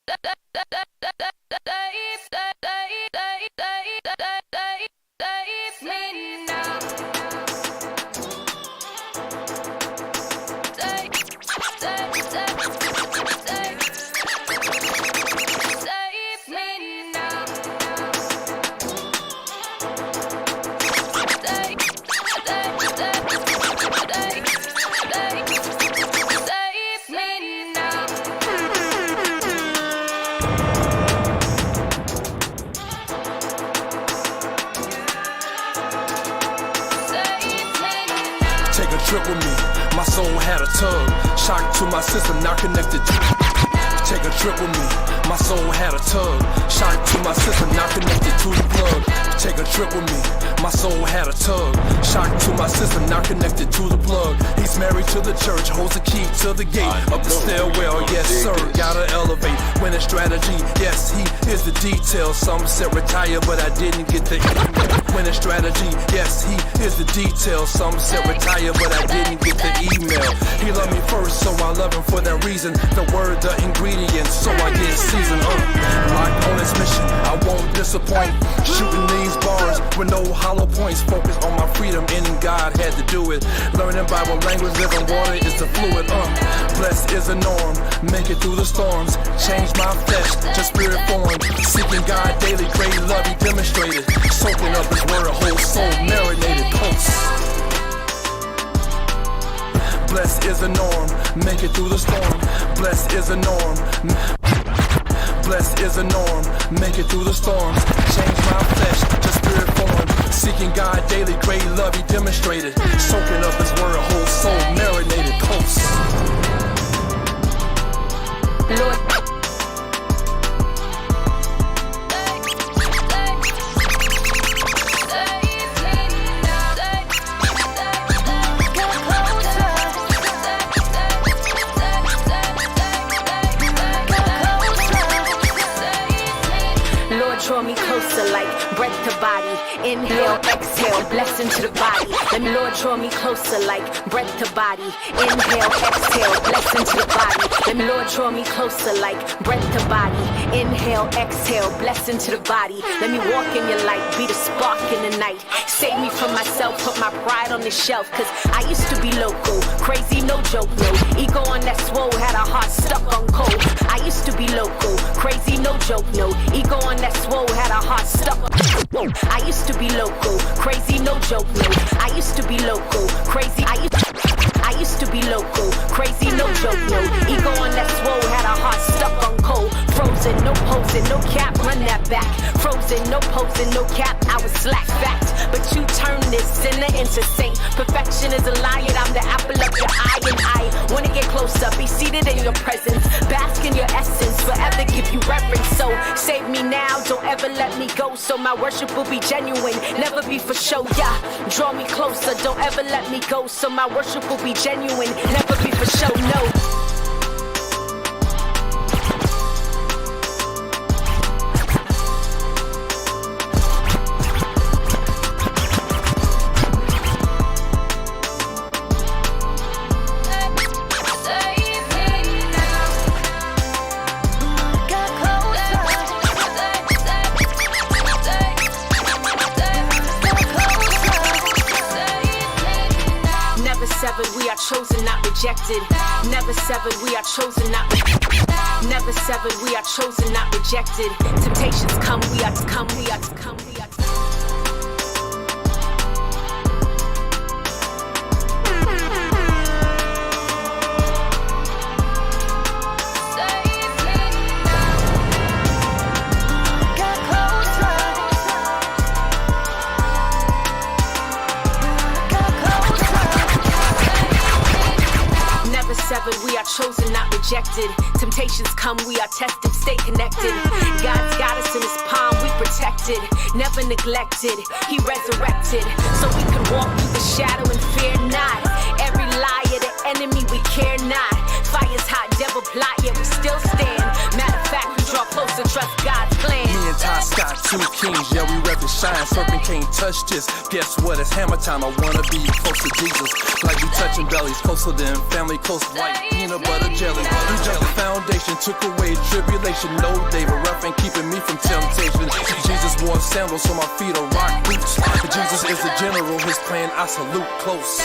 Take a trip with me, my soul had a tug. Shock to my system, now connected to. Take a trip with me, my soul had a tug. Shock to my system, now connected to the plug. Take a trip with me, my soul had a tug. Shock to my system, now connected to the plug. He's married to the church, holds the key to the gate. Up the stairwell, yes sir, gotta elevate. Winning strategy, yes he is the detail. Some said retire, but I didn't get the email. Winning strategy, yes he is the detail. Some said retire, but I didn't get the email. He loved me first, so I love him for that reason. The word, the ingredients, so I get seasoned up. Locked on his mission, I won't disappoint. Shooting these bars with no hollow points. Focus on my freedom, and God had to do it. Learning Bible language, living water is the fluid. Blessed is a norm, make it through the storms. Change my flesh to spirit form. Seeking God daily, great love he demonstrated. Soaking up his word, whole soul marinated close. Blessed is a norm, make it through the storm. Blessed is a norm. Blessed is a norm, make it through the storms. Change my flesh to spirit form. Seeking God daily, great love he demonstrated. Soaking up his word, whole soul marinated close. Lord. Draw me closer like breath to body. Inhale, exhale, blessing to the body. Let me, Lord, draw me closer like breath to body. Inhale, exhale, blessing to the body. Let me, Lord, draw me closer like breath to body. Inhale, exhale, blessing to the body. Let me walk in your light, be the spark in the night. Save me from myself, put my pride on the shelf. Cause I used to be local, crazy, no joke, no. Ego on that swole, had a heart stuck on cold. I used to be local, crazy, no joke, no. Ego on that swole, had a heart stuck. I used to be local, crazy, no joke, no. I used to be local, crazy. I used to be local, crazy, no joke, no. Ego on that swole, had a heart stuck on cold. Frozen, no posing, no cap, run that back. Frozen, no posing, no cap, I was slack fact. But you turn this sinner into saint. Perfection is a lion, I'm the apple of your eye. And I wanna get closer, be seated in your presence. Bask in your essence, forever give you reverence. So save me now, don't ever let me go. So my worship will be genuine, never be for show, yeah. Draw me closer, don't ever let me go. So my worship will be genuine, never be for show, no. We are chosen, not rejected. Never severed, we are chosen, not never severed, we are chosen, not rejected. Temptations come, we are to come, we are to come, we are to come. We are chosen, not rejected. Temptations come, we are tested, stay connected. God's got us in his palm, we protected, never neglected. He resurrected, so we can walk through the shadow and fear not. Every lie of the enemy, we care not. Fire's hot, devil plot, yet we still stand. Matter of fact, we draw closer, trust God's plan. Me and Ty Scott Two kings, yeah, we rep and shine. Serpent can't touch this. Guess what? It's hammer time. I wanna be close to Jesus. Like we touching bellies, closer than family, close like peanut butter jelly. We jumped the foundation, took away tribulation. No, David rough ain't keeping me from temptation. Jesus wore sandals, so my feet are rock boots. Jesus is the general, his plan I salute close.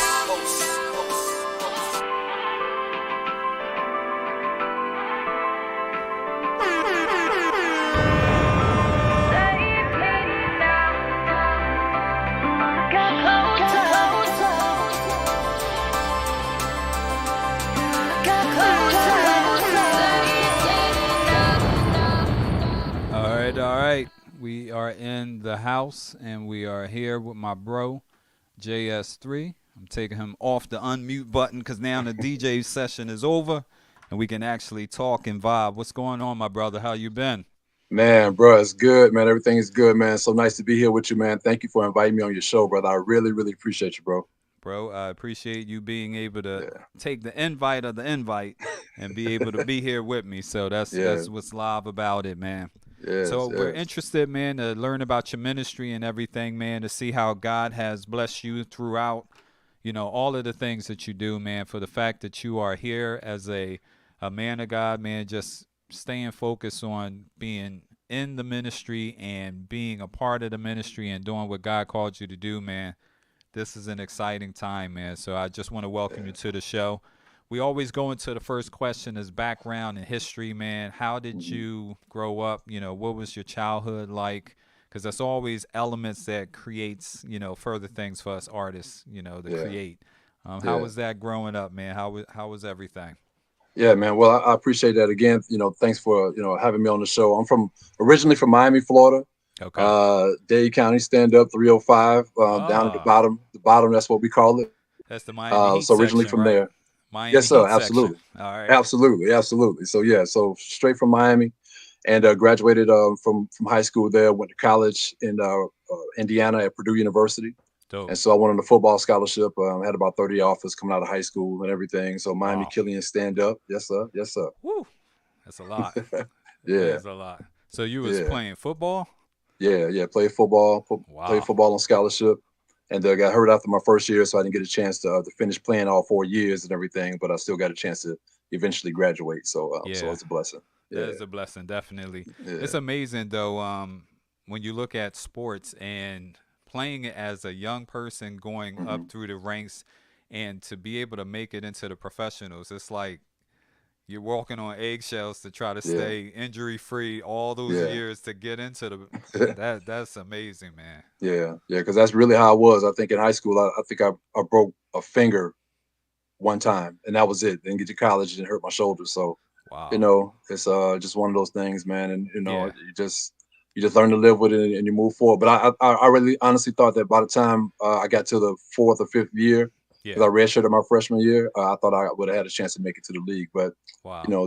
All right. We are in the house, and we are here with my bro, JSIII. I'm taking him off the unmute button because now the DJ session is over, and we can actually talk and vibe. What's going on, my brother? How you been? Man, bro, it's good, man. Everything is good, man. So nice to be here with you, man. Thank you for inviting me on your show, brother. I really, really appreciate you, bro. Bro, I appreciate you being able to take the invite of the invite and be able to be here with me. So that's what's live about it, man. Yes, so we're interested, man, to learn about your ministry and everything, man, to see how God has blessed you throughout, all of the things that you do, man, for the fact that you are here as a man of God, man, just staying focused on being in the ministry and being a part of the ministry and doing what God called you to do, man. This is an exciting time, man. So I just want to welcome you to the show. We always go into the first question as background and history, man. How did you grow up? What was your childhood like? Because that's always elements that creates, further things for us artists, to create. How was that growing up, man? How was everything? Yeah, man. Well, I appreciate that again. Thanks for, having me on the show. I'm originally from Miami, Florida. Okay. Dade County, stand up 305, down at the bottom. The bottom, that's what we call it. That's the Miami Heat so originally section, from right? there. Miami Yes, sir. Heat Absolutely. Section. All right. Absolutely. So straight from Miami, and graduated from high school there. Went to college in Indiana at Purdue University. Dope. And so I went on a football scholarship. Had about 30 offers coming out of high school and everything. So Miami Killian stand up. Yes, sir. Woo. That's a lot. Yeah. That's a lot. So you was playing football? Yeah. Played football. Played football on scholarship. And got hurt after my first year, so I didn't get a chance to finish playing all 4 years and everything. But I still got a chance to eventually graduate. So it's a blessing. That is a blessing, definitely. Yeah. It's amazing, though, when you look at sports and playing it as a young person going up through the ranks and to be able to make it into the professionals. It's like you're walking on eggshells to try to stay injury-free all those years to get into the that's amazing, man. Yeah, because that's really how I was. I think in high school, I think I broke a finger one time, and that was it. Didn't get to college and hurt my shoulder. So, it's just one of those things, man. And you just learn to live with it and you move forward. But I really honestly thought that by the time I got to the 4th or 5th year, because I redshirted my freshman year, I thought I would have had a chance to make it to the league. But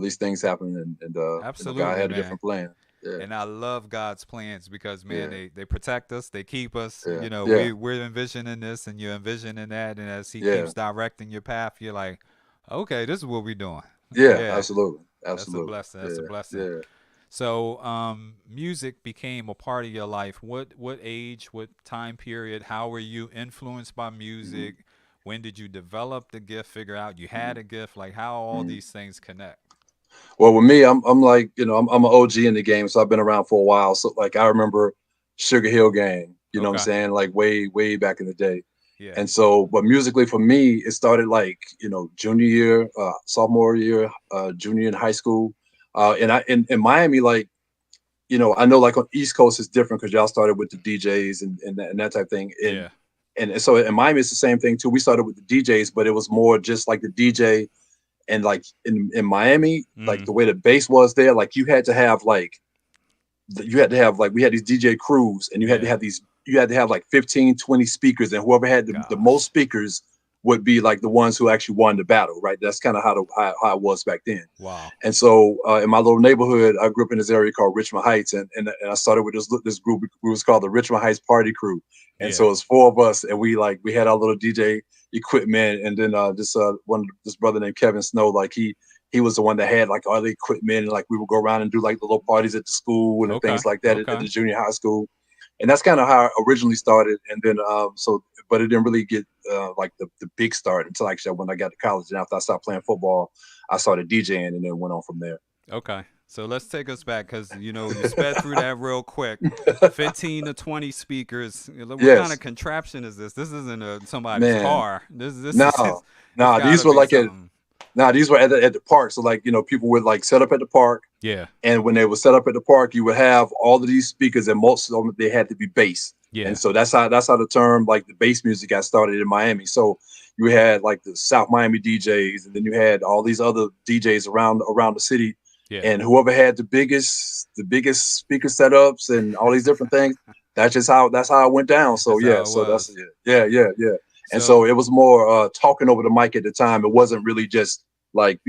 these things happen, and absolutely, God had a man. different plan. Yeah. And I love God's plans because, man, they protect us, they keep us. Yeah. We're envisioning this and you're envisioning that, and as He keeps directing your path, you're like, okay, this is what we're doing. Yeah. Absolutely. That's a blessing. That's a blessing. Yeah. So, music became a part of your life. What age, what time period? How were you influenced by music? When did you develop the gift? Figure out you had a gift? Like how all these things connect? Well, with me, I'm like, I'm an OG in the game, so I've been around for a while. So like I remember Sugar Hill Gang, you know what I'm saying? Like way back in the day. Yeah. And so, but musically for me, it started like, junior year, sophomore year, junior year in high school. And in Miami, like, I know like on East Coast it's different because y'all started with the DJs and that type of thing. And so in Miami, it's the same thing too. We started with the DJs, but it was more just like the DJ. And like in Miami, like the way the bass was there, like we had these DJ crews, and you had to have like 15, 20 speakers, and whoever had the most speakers would be like the ones who actually won the battle, right? That's kind of how it was back then. Wow. And so in my little neighborhood, I grew up in this area called Richmond Heights, and I started with this group. We was called the Richmond Heights Party Crew. And so it's 4 of us, and we had our little DJ equipment, and then this brother named Kevin Snow, like he was the one that had like all the equipment, and like we would go around and do like the little parties at the school and things like that at the junior high school. and that's kind of how I originally started. And then but it didn't really get like the big start until actually when I got to college. And after I stopped playing football, I started DJing, and then went on from there. Okay. So let's take us back, because you sped through that real quick. 15 to 20 speakers. What kind of contraption is this? This isn't somebody's Man, car. This no, is no, these gotta were be like something. these were at the park. So like, people would like set up at the park, Yeah. and when they would set up at the park, you would have all of these speakers, and most of them, they had to be bass. Yeah. And so that's how the term like the bass music got started in Miami. So you had like the South Miami DJs, and then you had all these other DJs around the city. Yeah. And whoever had the biggest speaker setups and all these different things, that's how it went down. So That's so was. that's yeah. And so it was more talking over the mic at the time. It wasn't really just like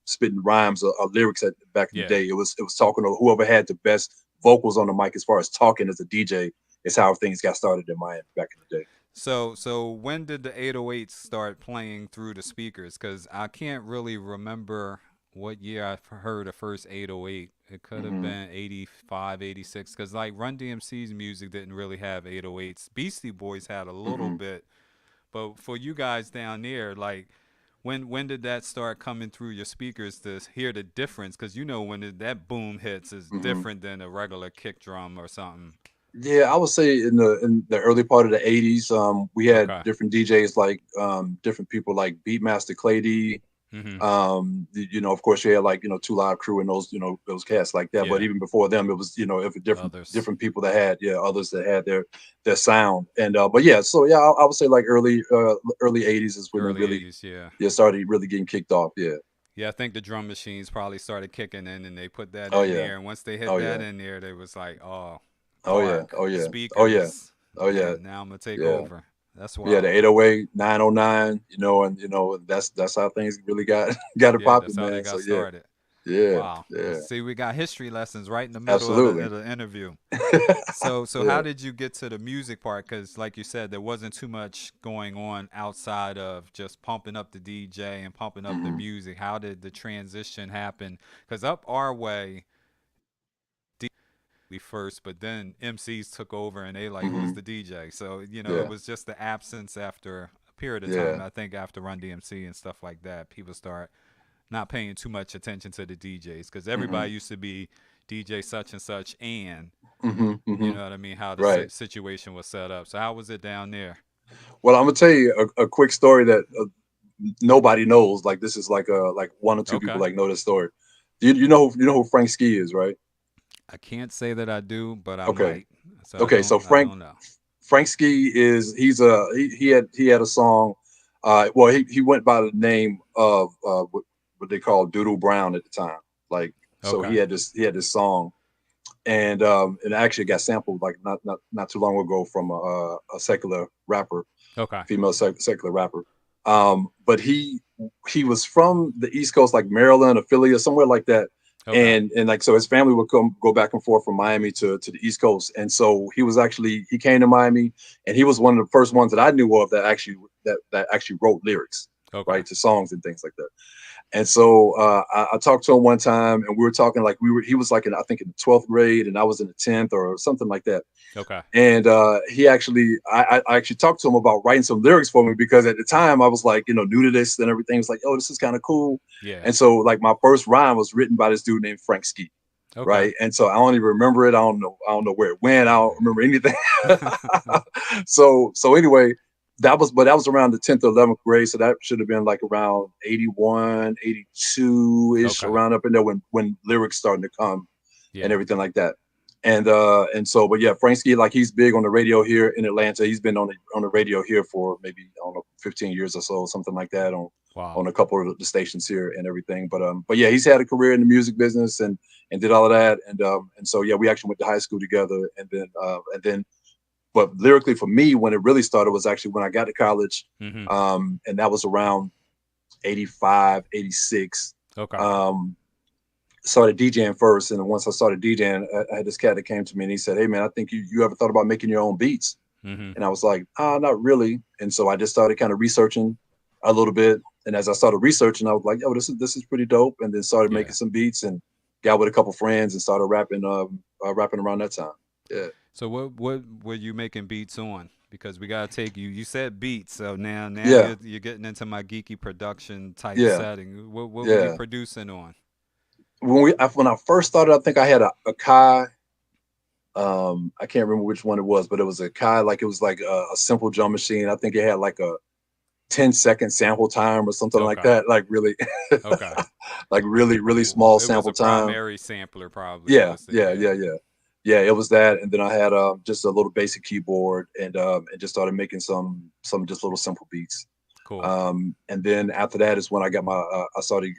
spitting rhymes or lyrics back in the day. It was talking to whoever had the best vocals on the mic as far as talking as a DJ. Is how things got started in Miami back in the day. So when did the 808s start playing through the speakers? Because I can't really remember what year I heard the first 808. It could have been 85, 86, because like Run DMC's music didn't really have 808s. Beastie Boys had a little bit, but for you guys down there, like when did that start coming through your speakers to hear the difference? Because when that boom hits is different than a regular kick drum or something. Yeah, I would say in the early part of the 80s, we had different DJs like different people like Beatmaster Clay D. Of course you had like 2 Live Crew and those cats like that. But even before them, it was different people that had others that had their sound. And but yeah, so yeah, I would say like early 80s is when it really 80s, started really getting kicked off. Yeah, I think the drum machines probably started kicking in, and they put that in there. And once they hit that in there, they was like, speakers. Now I'm gonna take over. That's wild. Yeah, the 808, 909, and that's how things really got it popping, that's how man. they got started. Wow. See, we got history lessons right in the middle of the interview. So how did you get to the music part? Because like you said, there wasn't too much going on outside of just pumping up the DJ and pumping up the music. How did the transition happen? Because up our way, first, but then MCs took over and they like, who's the DJ? So it was just the absence after a period of time. I think after Run DMC and stuff like that, people start not paying too much attention to the DJs, because everybody used to be DJ such and such, and you know what I mean, how the situation was set up. So how was it down there? Well, I'm gonna tell you a quick story that nobody knows. Like this is like one or two people like know this story. You know who Frank Ski is, right? I can't say that I do, but I might. So Frank Ski is he had a song. Well, he went by the name of what they call Doodle Brown at the time. Like so he had this song, and it actually got sampled like not too long ago from a secular rapper, female secular rapper. But he was from the East Coast, like Maryland or Philly or somewhere like that. And like so his family would go back and forth from Miami to the East Coast. And so he came to Miami, and he was one of the first ones that I knew of that actually wrote lyrics right to songs and things like that. And so I talked to him one time, and we were talking like he was like I think in the 12th grade, and I was in the 10th or something like that. And I actually talked to him about writing some lyrics for me, because at the time I was like, new to this and everything. It's like, oh, this is kind of cool. And so like my first rhyme was written by this dude named Frank Ski. Right. And so I don't even remember it. I don't know where it went. I don't remember anything. So anyway, that was around the 10th or 11th grade. So that should have been like around 81, 82 ish, around up in there when lyrics starting to come and everything like that. And so, but yeah, Frank Ski, like he's big on the radio here in Atlanta. He's been on the radio here for maybe, I don't know, 15 years or so, something like that on a couple of the stations here and everything. But yeah, he's had a career in the music business and did all of that. And so, yeah, we actually went to high school together, and then, but lyrically for me, when it really started was actually when I got to college. And that was around 85, 86. Started DJing first, and once I started DJing, I had this cat that came to me and he said, "Hey man, I think you ever thought about making your own beats?" And I was like, not really. And so I just started kind of researching a little bit, and as I started researching, I was like, "Oh, this is pretty dope," and then started making some beats and got with a couple friends and started rapping around that time. So what were you making beats on? Because we gotta take you. You said beats, so now Yeah, you're getting into my geeky production type yeah, setting. What were you yeah. producing on? When I first started, I think I had a Kai. I can't remember which one it was, but it was a Kai. Like it was like a simple drum machine. I think it had like a 10-second sample time or something like Okay, that. Like really, okay. like really small It was sample a time. primary sampler, probably Yeah, was the yeah, yeah. yeah, yeah. Yeah, it was that, and then I had just a little basic keyboard, and just started making some just little simple beats. Cool. And then after that is when I got my I started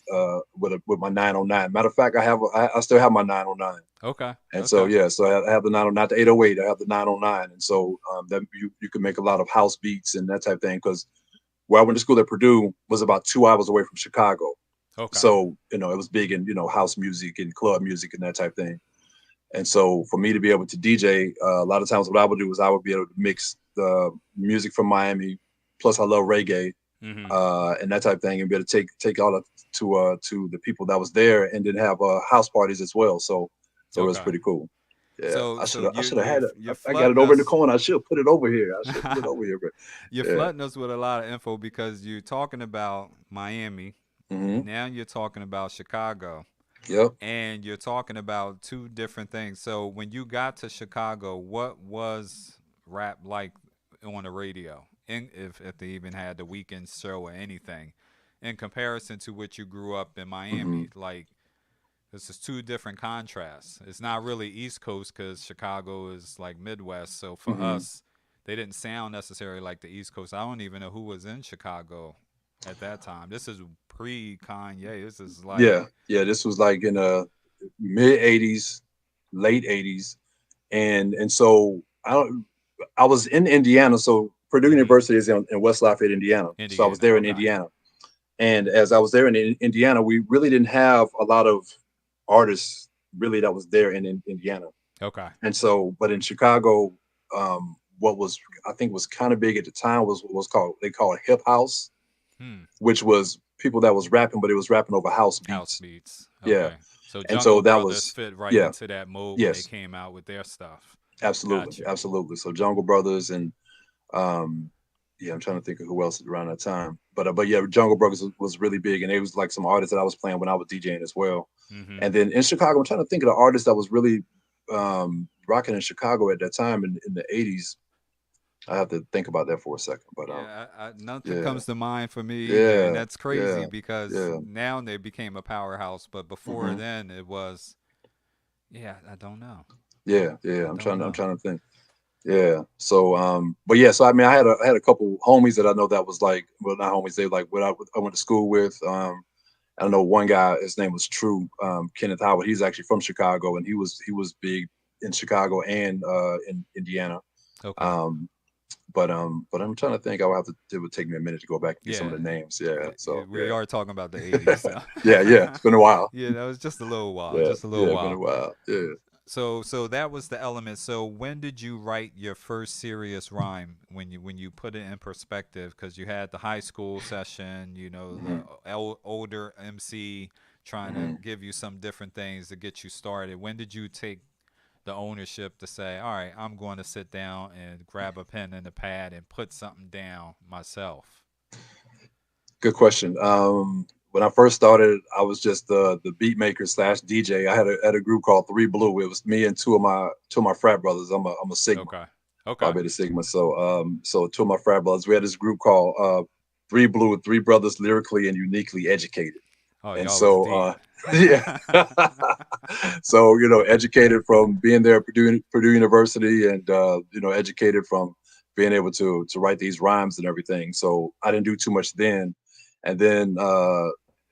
with my 909. Matter of fact, I still have my 909. Okay, And so okay. yeah, so I have the 909, not the 808. I have the 909, and so that you can make a lot of house beats and that type of thing. Because where I went to school at Purdue was about 2 hours away from Chicago, Okay. so it was big in house music and club music and that type of thing. And so for me to be able to DJ, a lot of times what I would do is I would be able to mix the music from Miami, plus I love reggae, Mm-hmm. and that type of thing, and be able to take all that to the people that was there, and then have house parties as well. So it was Okay. pretty cool. Yeah, So I should have had it. you're I got it flooding over in the us. corner. I should have put it over here. I should have put it over here. But You're yeah. flooding us with a lot of info because you're talking about Miami. Hmm. Now you're talking about Chicago. Yep. And you're talking about two different things. So when you got to Chicago, what was rap like on the radio? If they even had the weekend show or anything, in comparison to what you grew up in Hmm. Miami, like this is two different contrasts. It's not really East Coast because Chicago is like Midwest. So for Hmm. us, they didn't sound necessarily like the East Coast. I don't even know who was in Chicago at that time. This is pre Kanye. This is like Yeah. Yeah. This was like in the mid 80s, late 80s, and so I was in Indiana. So Purdue mm-hmm, University is in West Lafayette, Indiana. So I was Indiana. there in Okay. Indiana, and as I was there in Indiana, we really didn't have a lot of artists really that was there in Indiana. Okay. And so, but in Chicago, what was I think was kind of big at the time was called they call it hip house, Hmm. which was people that was rapping, but it was rapping over house House beats. beats. Yeah, Okay. So and so Jungle that Brothers was fit right yeah, into that mold when they yes, came out with their stuff. absolutely, Got you. absolutely. So Jungle Brothers and um, yeah, I'm trying to think of who else around that time, but yeah, Jungle Brothers was really big, and it was like some artists that I was playing when I was DJing as well. Mm-hmm. And then in Chicago, I'm trying to think of the artist that was really rocking in Chicago at that time in the 80s. I have to think about that for a second, but Yeah, nothing yeah, comes to mind for me either, and yeah, that's crazy yeah, because yeah. now they became a powerhouse, but before Hmm. then it was. Yeah, I don't know. Yeah, yeah. I don't I'm know. trying to think. Yeah. So, but yeah. So I mean, I had a couple homies that I know that was like, well, not homies. They like what I went to school with. I know one guy. His name was True Kenneth Howard. He's actually from Chicago, and he was big in Chicago and in Indiana. Okay. Um, but I'm trying to think. I will have to. It would take me a minute to go back and get some of Yeah, the names. Yeah. So we are yeah. talking about the '80s. So. Yeah. Yeah. It's been a while. Yeah, that was just a little while. Yeah. Just a little Yeah. It's been a while. while. Yeah. So that was the element. So when did you write your first serious rhyme when you put it in perspective? Because you had the high school session, Hmm. the older MC trying to Hmm. give you some different things to get you started. When did you take the ownership to say, all right, I'm going to sit down and grab a pen and a pad and put something down myself? Good question. When I first started, I was just the beat maker slash DJ. I had a group called Three Blue. It was me and two of my frat brothers. I'm a Sigma, Okay. Okay. Phi Beta Sigma. So two of my frat brothers. We had this group called Three Blue, Three Brothers Lyrically and Uniquely Educated. Oh, And y'all was so deep. yeah. So educated from being there at Purdue University, and educated from being able to write these rhymes and everything. So I didn't do too much then, and then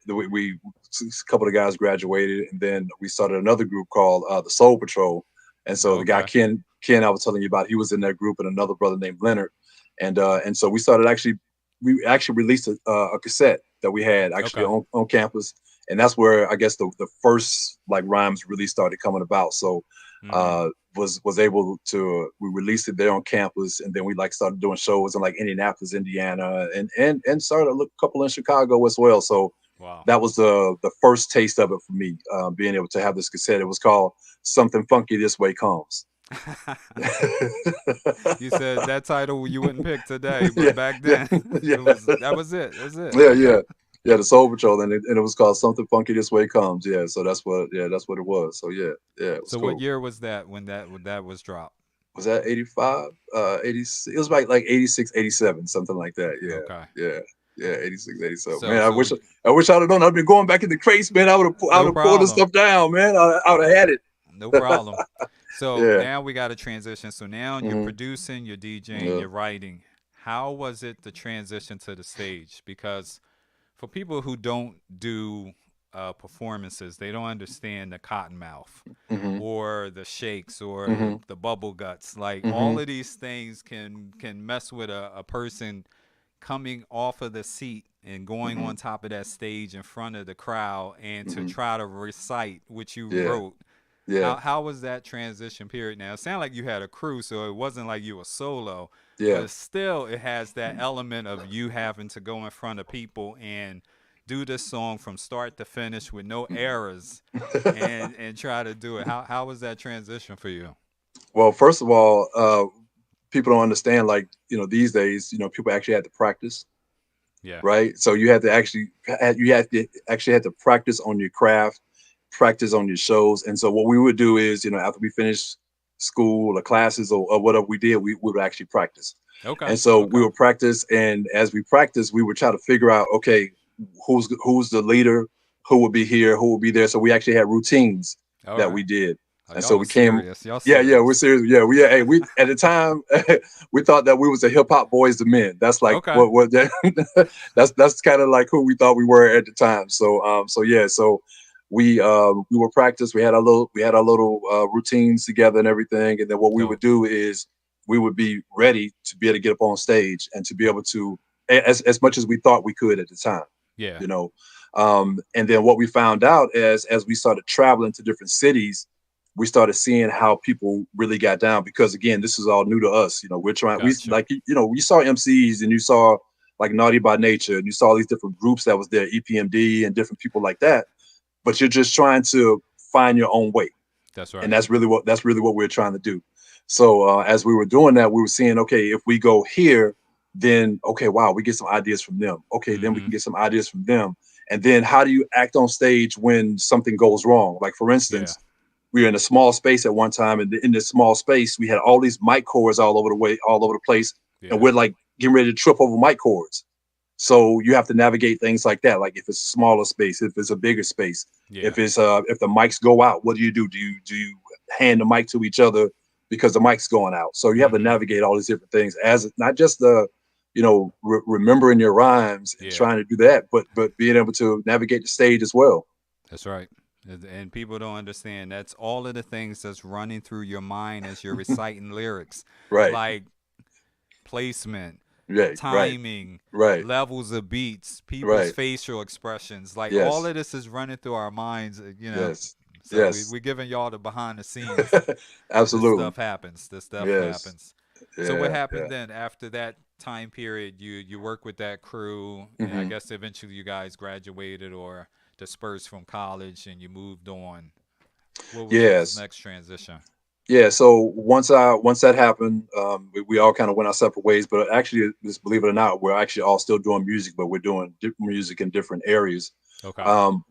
we a couple of guys graduated, and then we started another group called the Soul Patrol. And so the guy Okay. Ken I was telling you about, he was in that group, and another brother named Leonard, and so we actually released a cassette that we had actually Okay. on campus, and that's where I guess the first like rhymes really started coming about. So Mm-hmm. uh was able to we released it there on campus, and then we like started doing shows in like Indianapolis, Indiana, and started a couple in Chicago as well. So Wow. that was the first taste of it for me, being able to have this cassette. It was called Something Funky This Way Comes. You said that title you wouldn't pick today, but Yeah, back yeah, then yeah, that was it. That's it. yeah, Okay. yeah, yeah. The Soul Patrol, and it was called Something Funky This Way Comes. Yeah, so that's what it was. So yeah, yeah, it was So what cool. year was that when that was dropped? Was that 85? 86. It was like 86, 87, something like that. Okay. Yeah, yeah, yeah. 86, 87. So Man, so I wish I'd have known. I'd been going back in the crates, man. I would no have pulled this problem. stuff down, man. I would have had it. No problem. So Yeah. now we got to transition. So now you're Hmm. producing, you're DJing, Yeah. you're writing. How was it the transition to the stage? Because for people who don't do performances, they don't understand the cottonmouth Hmm. or the shakes or Hmm. the bubble guts. Like all Hmm. of these things can mess with a person coming off of the seat and going Hmm. on top of that stage in front of the crowd and to Hmm. try to recite what you Yeah. wrote. Yeah. How was that transition period? Now it sounded like you had a crew, so it wasn't like you were solo, but Yeah. still it has that element of you having to go in front of people and do this song from start to finish with no errors and try to do it. How was that transition for you? Well, first of all, people don't understand. Like these days, people actually had to practice, Yeah. right? So you had to actually had to practice on your craft, practice on your shows. And so what we would do is, after we finished school or classes or whatever we did, we would actually practice. Okay. And so we Okay. would practice, and as we practice, we would try to figure out, okay, who's the leader, who will be here, who will be there. So we actually had routines All that we right. did, Oh, and y'all so was we came. serious. Y'all Yeah, yeah, we're serious. serious. Yeah, hey, we at the time we thought that we was the hip hop boys to men. That's like Okay. what that's kind of like who we thought we were at the time. So yeah, so we were practice. We had our little routines together and everything, and then what we would Dope. do is we would be ready to be able to get up on stage and to be able to as much as we thought we could at the time, Yeah. you know. And then what we found out as we started traveling to different cities, we started seeing how people really got down because again, this is all new to us. We're trying we Gotcha. like we saw MCs and you saw like Naughty by Nature and you saw these different groups that was there, EPMD and different people like that, but you're just trying to find your own way, That's and right. that's really what we're trying to do. So as we were doing that, we were seeing, okay, if we go here, then okay, wow, we get some ideas from them. Okay, then we Mm-hmm. can get some ideas from them. And then how do you act on stage when something goes wrong? Like for Yeah. instance, we were in a small space at one time, and in this small space, we had all these mic cords all over the place, and Yeah. we're like getting ready to trip over mic cords. So you have to navigate things like that. Like if it's a smaller space, if it's a bigger space, Yeah. if the mics go out, what do you do? Do you hand the mic to each other because the mic's going out? So you have to Mm-hmm. navigate all these different things as not just remembering your rhymes and Yeah. trying to do that, but being able to navigate the stage as well. That's right. And people don't understand that's all of the things that's running through your mind as you're reciting lyrics, Right. like placement, Right. Right. timing, Right. levels of beats, people's Right. facial expressions. Like all Yes. of this is running through our minds, Yes. So Yes. we're giving y'all the behind the scenes. This Absolutely. stuff happens. This stuff Yes. happens. So what Yeah. happened Yeah. then after that time period? You work with that crew, and I Hmm. guess eventually you guys graduated or dispersed from college, and you moved on. What was this Yes. next transition? Yeah, so once that happened, we all kind of went our separate ways. But actually, just believe it or not, we're actually all still doing music, but we're doing music in different areas. Okay.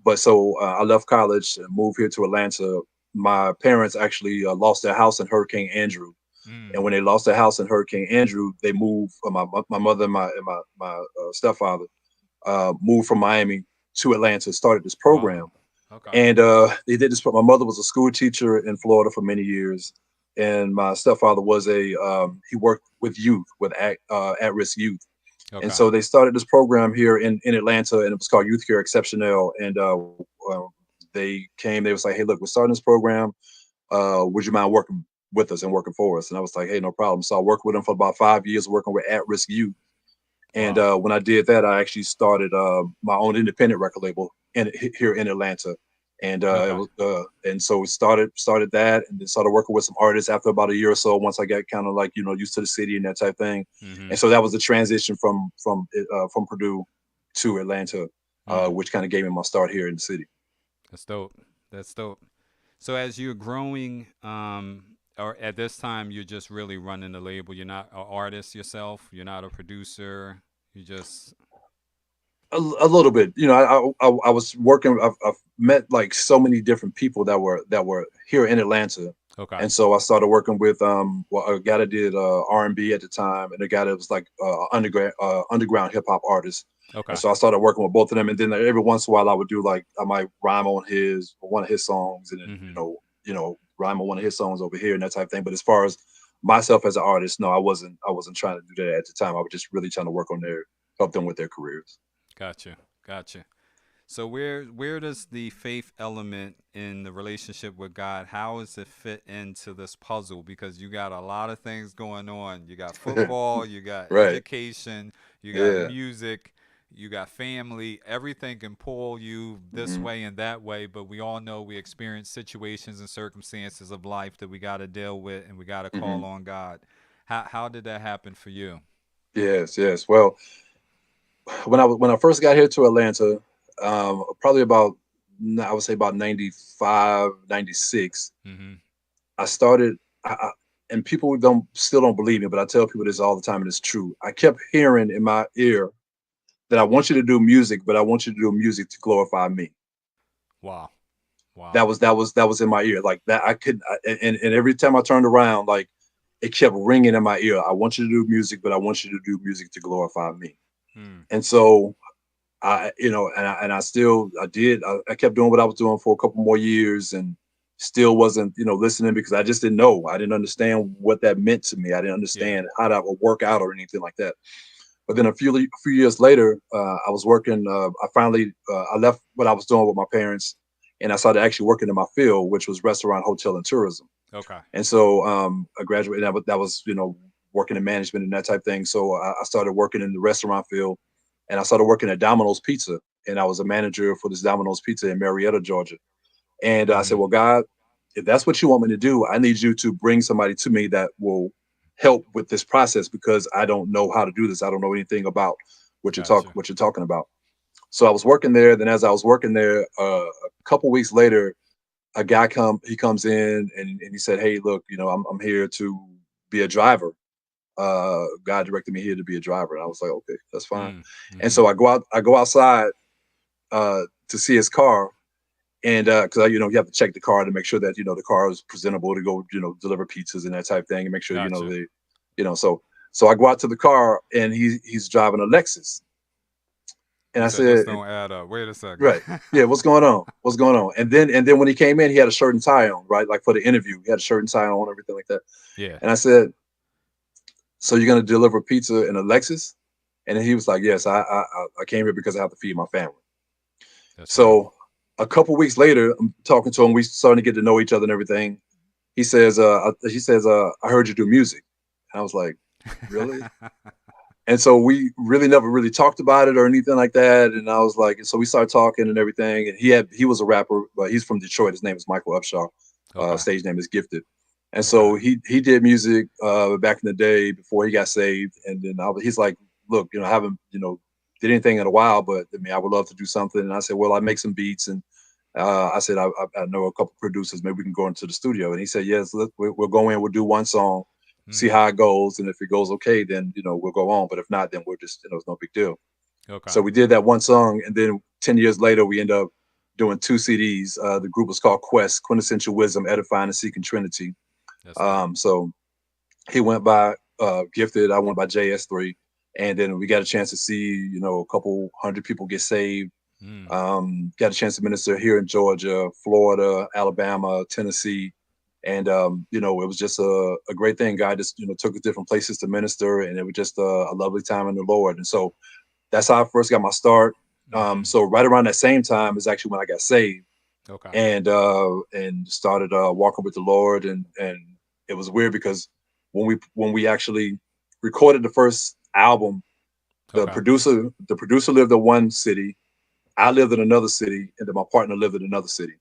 But so I left college and moved here to Atlanta. My parents actually lost their house in Hurricane Andrew, and Mm. when they lost their house in Hurricane Andrew, they moved. My mother and my stepfather moved from Miami to Atlanta, started this program. Wow. Okay. And they did this. My mother was a school teacher in Florida for many years, and my stepfather was he worked with youth, with at-risk youth. And Okay. so they started this program here in Atlanta, and it was called Youth Care Exceptional. And they came. They was like, "Hey, look, we're starting this program. Would you mind working with us and working for us?" And I was like, "Hey, no problem." So I worked with them for about 5 years, working with at-risk youth. And Wow. when I did that, I actually started my own independent record label here in Atlanta. And Okay. and so we started that, and then started working with some artists after about a year or so. Once I got kind of like used to the city and that type thing, Mm-hmm. and so that was the transition from Purdue to Atlanta, Mm. which kind of gave me my start here in the city. That's dope. That's dope. So as you're growing, or at this time you're just really running the label. You're not an artist yourself. You're not a producer. You just A little bit. You know, I was working. I've met like so many different people that were here in Atlanta, okay. and so I started working with well, a guy that did R&B at the time, and a guy that was like underground hip hop artist. And Okay. so I started working with both of them, and then every once in a while I would do like I might rhyme on one of his songs, and then Mm-hmm. rhyme on one of his songs over here and that type of thing. But as far as myself as an artist, no, I wasn't trying to do that at the time. I was just really trying to work on help them with their careers. Gotcha. Gotcha. So where does the faith element in the relationship with God, how does it fit into this puzzle? Because you got a lot of things going on. You got football, you got Right. education, you got Yeah. music, you got family. Everything can pull you this Hmm. way and that way, but we all know we experience situations and circumstances of life that we got to deal with and we got to call Hmm. on God. How did that happen for you? Yes. Yes. Well, when I first got here to Atlanta, probably about I would say about 95, 96. Mhm. I started. And people don't still don't believe me, but I tell people this all the time, and it's true. I kept hearing in my ear that I want you to do music, but I want you to do music to glorify me. Wow. Wow. That was in my ear like that. I could, and every time I turned around, like it kept ringing in my ear. I want you to do music, but I want you to do music to glorify me. Hmm. And so and I still I did I kept doing what I was doing for a couple more years, and still wasn't listening because I just didn't know. I didn't understand what that meant to me. I didn't Yeah. understand how that would work out or anything like that. But then a few years later, I was working. I left what I was doing with my parents, and I started actually working in my field, which was restaurant, hotel, and tourism. Okay. And so I graduated. That was working in management and that type of thing. So I started working in the restaurant field, and I started working at Domino's Pizza, and I was a manager for this Domino's Pizza in Marietta, Georgia. And I said, Mhm. well, God, if that's what you want me to do, I need you to bring somebody to me that will help with this process because I don't know how to do this. I don't know anything about Gotcha. what you're talking about. So I was working there. Then as I was working there, a couple weeks later, a guy he comes in and he said, hey, look, I'm here to be a driver. God directed me here to be a driver. And I was like, okay, that's fine. Mm. And Mhm. so I go outside to see his car, and because you have to check the car to make sure that the car is presentable to go deliver pizzas and that type of thing, and make sure Gotcha. so I go out to the car, and he's driving a Lexus, and You I said this said, don't add up. Wait a second. right, yeah, what's going on? And then when he came in, he had a shirt and tie on, right, like for the interview, he had a shirt and tie on, everything like that. Yeah. And I said, so you're gonna deliver pizza in a Lexus? And then he was like, yes, I came here because I have to feed my family. That's real. So a couple weeks later, I'm talking to him. We starting to get to know each other and everything. I heard you do music. And I was like, really? And so we really never really talked about it or anything like that. And I was like, and so we started talking and everything. And he was a rapper, but he's from Detroit. His name is Michael Upshaw. Okay. Stage name is Gifted. And Okay. so he did music back in the day before he got saved. And then he's like, look, I haven't did anything in a while, but I mean, I would love to do something. And I said, well, I make some beats, and I said, I know a couple producers. Maybe we can go into the studio. And he said, yes, we'll go in. We'll do one song, see Mhm. how it goes. And if it goes okay, then, we'll go on. But if not, then we're just, it's no big deal. Okay. So we did that one song. And then 10 years later, we end up doing two CDs. The group was called Quest, Quintessential Wisdom, Edifying and Seeking Trinity. That's dope. So he went by Gifted. I went by JS3. And then we got a chance to see, a couple hundred people get saved. Mm. Got a chance to minister here in Georgia, Florida, Alabama, Tennessee. And, it was just a great thing. God just, took us different places to minister, and it was just a lovely time in the Lord. And so that's how I first got my start. Mhm. So right around that same time is actually when I got saved, Okay. and started walking with the Lord. And it was weird because when we actually recorded the first album, the Okay. producer the producer lived in one city, I lived in another city, and then my partner lived in another city.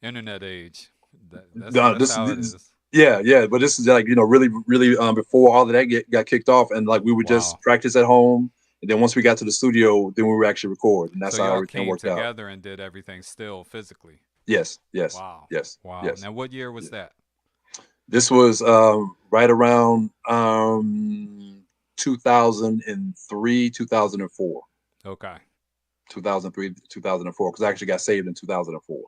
Internet age. No, That's how it this is. yeah, yeah, but this is like really, really before all of that got kicked off, and like we would just Wow. practice at home, and then once we got to the studio, then we would actually record, and So that's how y'all everything came worked out. together and did everything still physically. Yes, yes, Wow. yes, Wow. yes. Now what year was Yeah. that? This was right around 2003, 2004. Okay. 2003, 2004, because I actually got saved in 2004.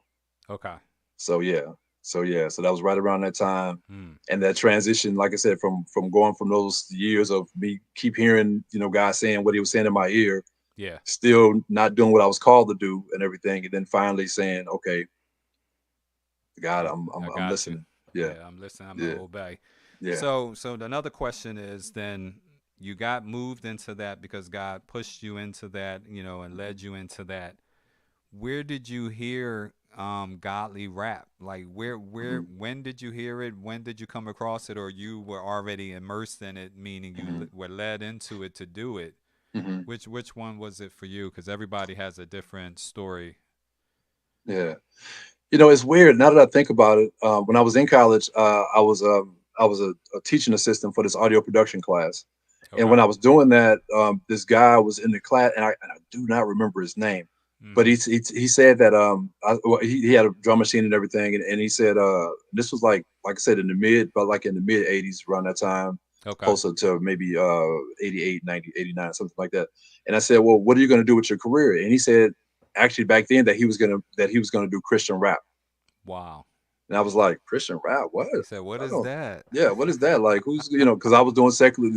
Okay. So yeah, so that was right around that time, Mm. and that transition, like I said, from going from those years of me keep hearing, God saying what He was saying in my ear, Yeah. still not doing what I was called to do and everything, and then finally saying, okay, God, I I'm got you. listening. Yeah, Yeah, I'm listening. I'm yeah, gonna obey. yeah. So another question is then you got moved into that because God pushed you into that, and led you into that. Where did you hear godly rap? Like Hmm. when did you hear it? When did you come across it, or you were already immersed in it, meaning you Hmm. were led into it to do it? Hmm. Which one was it for you? Because everybody has a different story. Yeah. It's weird now that I think about it. When I was in college, I was a teaching assistant for this audio production class, and Okay. when I was doing that, this guy was in the class, and I do not remember his name, but Mm-hmm. he said that well, he had a drum machine and everything, and he said this was like I said but like in the mid '80s around that time, Okay. closer to maybe 88, 90, 89, something like that. And I said, well, what are you going to do with your career? And he said, actually back then that he was gonna do Christian rap. Wow. And I was like, Christian rap? What? He said, "What I is don't. that?" Yeah, what is that? Like, who's because I was doing secular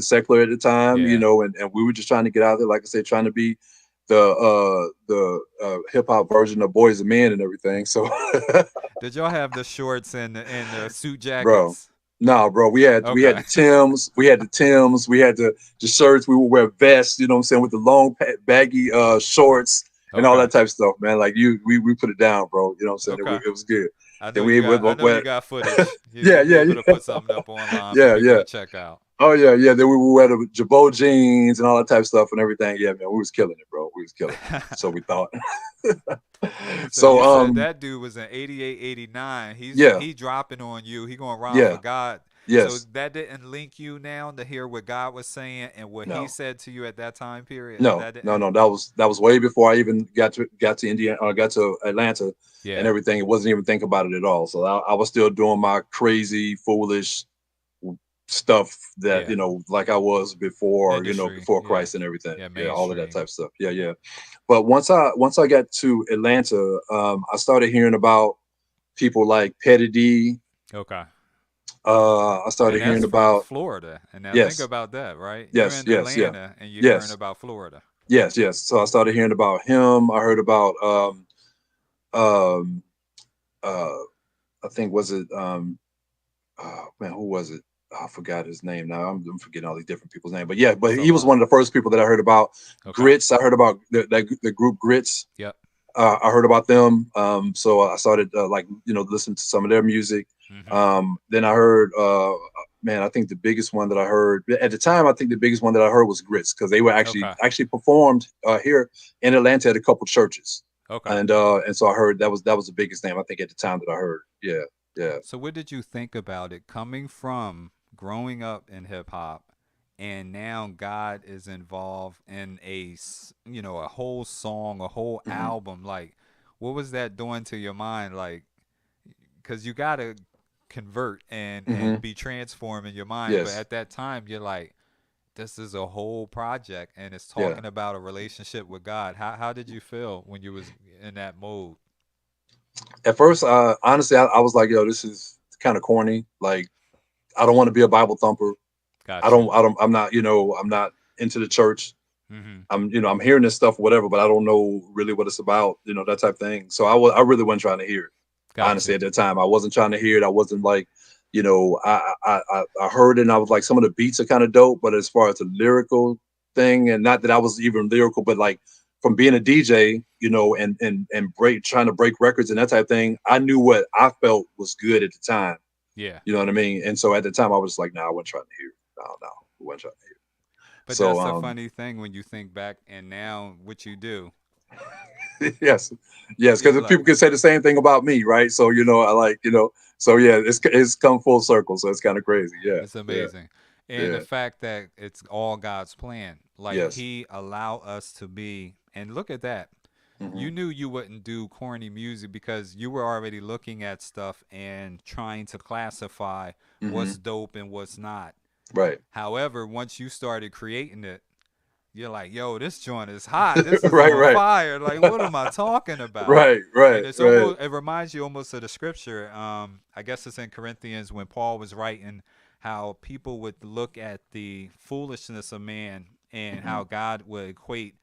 at the time, Yeah. and we were just trying to get out there, like I said, trying to be the hip hop version of Boys and Men and everything. So, Did y'all have the shorts and the suit bro, jackets? no, bro, we had Okay. the Tims, we had the shirts, we would wear vests, you know what I'm saying, with the long baggy shorts and all Okay. that type of stuff, man. Like we put it down, bro. You know what I'm saying? Okay. It was good. I know Then you we got. would I know you wear, got footage. yeah, You'll be yeah, able to yeah, put something up online for yeah, people yeah. to check out. Oh yeah, yeah. Then we would wear the Jabot jeans and all that type of stuff and everything. Yeah, man, we was killing it, bro. We was killing it. So we thought. So So you said that dude was in 88, 89. yeah, He dropping on you. He going to ride for yeah, God. So yes. that didn't link you now to hear what God was saying and what He No, said to you at that time period. no, That no, didn't. no. That was way before I even got to Indiana, got to Atlanta and Yeah. everything. It wasn't even think about it at all. So I was still doing my crazy, foolish stuff that Yeah. like I was before, Industry. before Yeah. Christ and everything. Yeah. Yeah, all of that Mainstream. type of stuff. Yeah, yeah. But once I got to Atlanta, I started hearing about people like Petty D. Okay. I And started that's hearing from about Florida. And now think yes, about that, right? You're yes, in yes, yeah, Atlanta and you're hearing yes, about Florida. yes, yes. So I started hearing about him. I heard about um uh I think was it oh man, who was it? I forgot his name now. I'm forgetting all these different people's names. But yeah, but It's a he was one lot. of the first people that I heard about. Okay. Grits. I heard about the group Grits. Yep. I heard about them. So I started listening to some of their music. Mm-hmm. Then I heard, man, I think the biggest one that I heard at the time, I think the biggest one that I heard was Grits because they were Okay. actually performed here in Atlanta at a couple churches, Okay. and so I heard that was the biggest name I think at the time that I heard. Yeah, yeah. So what did you think about it coming from growing up in hip hop and now God is involved in a whole song, a whole Hmm. album? Like what was that doing to your mind? Like cuz you got to convert and Hmm. be transformed in your mind, but Yes. at that time you're like this is a whole project and it's Yeah. talking about a relationship with God. How did you feel when you was in that mode? At first, honestly, I was like, yo, this is kind of corny. Like, I don't want to be a Bible thumper. Got you. I'm not into the church. Mhm. I'm hearing this stuff, whatever, but I don't know really what it's about, that type of thing. So I really wasn't trying to hear it. Got Honestly, you. at that time, I wasn't trying to hear it. I wasn't like, I heard it and I was like, some of the beats are kind of dope, but as far as the lyrical thing, and not that I was even lyrical, but like from being a DJ, and trying to break records and that type of thing, I knew what I felt was good at the time. Yeah. You know what I mean? And so at the time, I was like, no, I wasn't trying to hear it. No, no, I wasn't trying to hear it. But So that's a funny thing when you think back and now what you do. yes, yes, You're because like, people can say the same thing about me, right? So I like so yeah, it's come full circle. So it's kind of crazy. Yeah, it's yeah, amazing. And the yeah, fact that it's all God's plan. Like yes, he allow us to be and look at that. you knew you wouldn't do corny music because you were already looking at stuff and trying to classify what's dope and what's not. Right. However, once you started creating it, you're like, yo, this joint is hot. This is Right, on right. fire. Like, what am I talking about? Right, right, And it's right. almost, it reminds you almost of the scripture. I guess it's in Corinthians when Paul was writing how people would look at the foolishness of man and how God would equate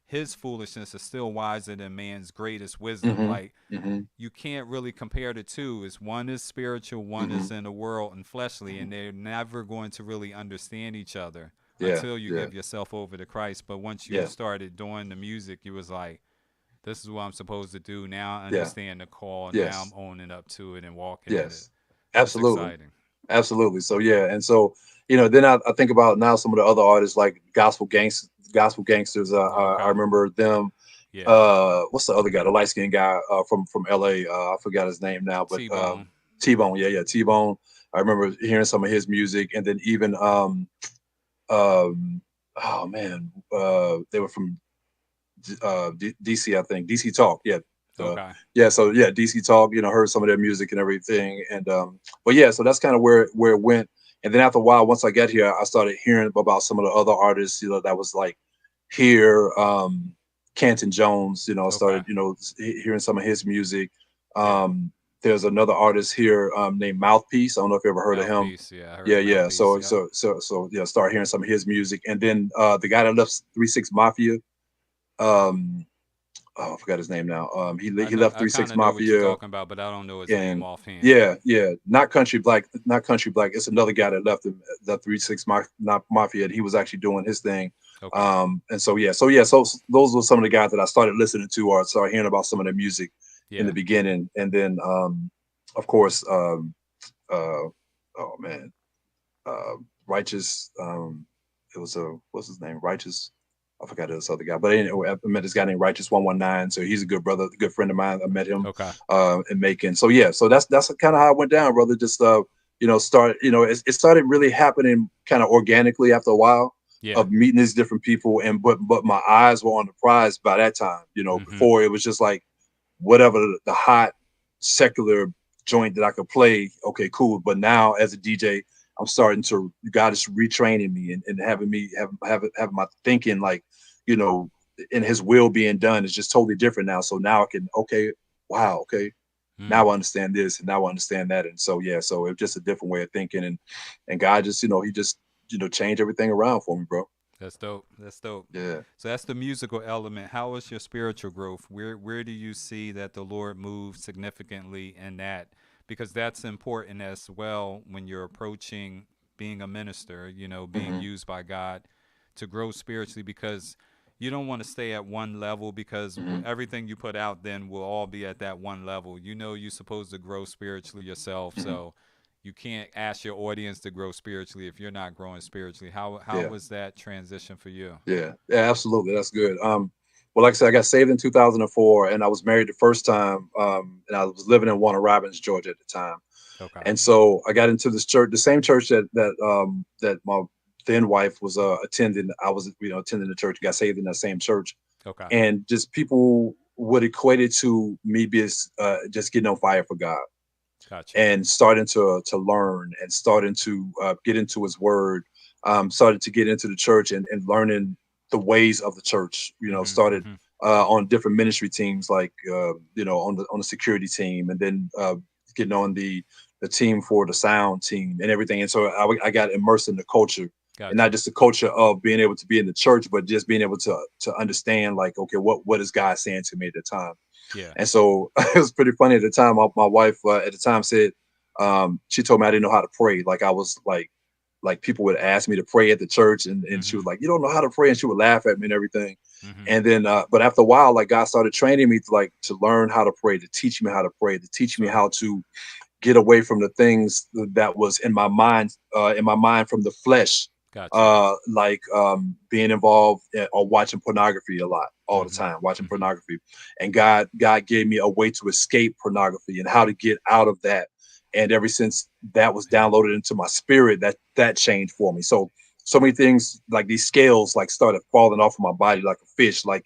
his foolishness is still wiser than man's greatest wisdom. Like, you can't really compare the two. Is one is spiritual, one is in the world and fleshly, and they're never going to really understand each other until you give yourself over to Christ. But once you started doing the music, you was like, this is what I'm supposed to do. Now I understand the call. Now I'm owning up to it and walking in it. Absolutely. That's exciting. Absolutely. So yeah, and so then I think about now some of the other artists like gospel gangsters. I remember them. What's the other guy? The light skinned guy from LA. I forgot his name now, but T-Bone. T-Bone. Yeah, T-Bone. I remember hearing some of his music, and then even oh man, they were from DC, I think. DC Talk. Yeah. So DC Talk, heard some of their music and everything. And but yeah, so that's kind of where it went. And then after a while, once I got here, I started hearing about some of the other artists, that was like here, Canton Jones, I started, hearing some of his music. There's another artist here named Mouthpiece. I don't know if you ever heard of him. Yeah, I heard Mouthpiece, So start hearing some of his music. And then the guy that left 3-6 Mafia, I forgot his name now. He left 3-6 Mafia. Know what you're talking about, but I don't know his name offhand. Yeah, not Country Black. It's another guy that left 3-6 Mafia, and he was actually doing his thing. And so those were some of the guys that I started listening to or started hearing about some of their music in the beginning, and then of course Righteous. It was what's his name? Righteous. I forgot this other guy, but anyway, I met this guy named Righteous 119. So he's a good brother, a good friend of mine. I met him in Macon. So yeah, so that's kind of how it went down, brother. Just it started really happening kind of organically after a while of meeting these different people, and but my eyes were on the prize by that time. Before it was just like whatever the hot secular joint that I could play. Okay, cool. But now as a DJ, I'm starting to, God is retraining me and having me have my thinking like, in his will being done is just totally different now. So now I can, now I understand this and now I understand that. And so, yeah, so it's just a different way of thinking. And God just, he just, changed everything around for me, bro. That's dope. Yeah. So that's the musical element. How is your spiritual growth? Where do you see that the Lord moved significantly in that? Because that's important as well when you're approaching being a minister, being used by God to grow spiritually, because you don't want to stay at one level, because everything you put out then will all be at that one level. You're supposed to grow spiritually yourself. So you can't ask your audience to grow spiritually if you're not growing spiritually. How was that transition for you? Yeah, absolutely. That's good. Well, like I said, I got saved in 2004, and I was married the first time, and I was living in Warner Robins, Georgia at the time. And so I got into this church, the same church that my then wife was attending. I was, attending the church, got saved in that same church. And just people would equate it to me being just getting on fire for God. And starting to learn and starting to get into his word, started to get into the church and learning the ways of the church, started on different ministry teams, like, on the security team, and then getting on the team for the sound team and everything. And so I got immersed in the culture, and not just the culture of being able to be in the church, but just being able to understand, like, okay, what is God saying to me at the time? And so it was pretty funny at the time. My wife at the time said, she told me I didn't know how to pray. Like I was like people would ask me to pray at the church, and she was like, you don't know how to pray, and she would laugh at me and everything. And then but after a while, like, God started training me to learn how to pray, to teach me how to pray, to teach me how to get away from the things that was in my mind from the flesh. Like being involved or watching pornography a lot, all the time, watching pornography. And God gave me a way to escape pornography and how to get out of that. And ever since that was downloaded into my spirit, that changed for me. So many things, like these scales, like started falling off of my body like a fish, like,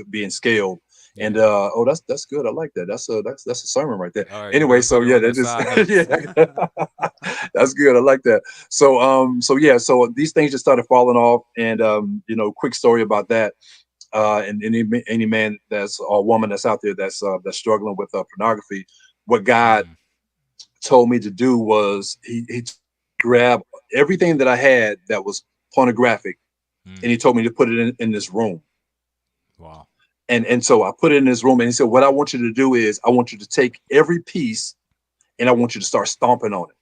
being scaled. And Yeah. that's good. I like that. That's a sermon right there. All right, you Anyway, better so put it yeah, on that your just side notes. yeah, that's good. I like that. So yeah, so these things just started falling off, and quick story about that. And any man that's or woman that's out there that's struggling with pornography, what God Mm, told me to do was he grabbed everything that I had that was pornographic, and mm, he told me to put it in this room. wow. And so I put it in this room, and he said, "What I want you to do is I want you to take every piece, and I want you to start stomping on it,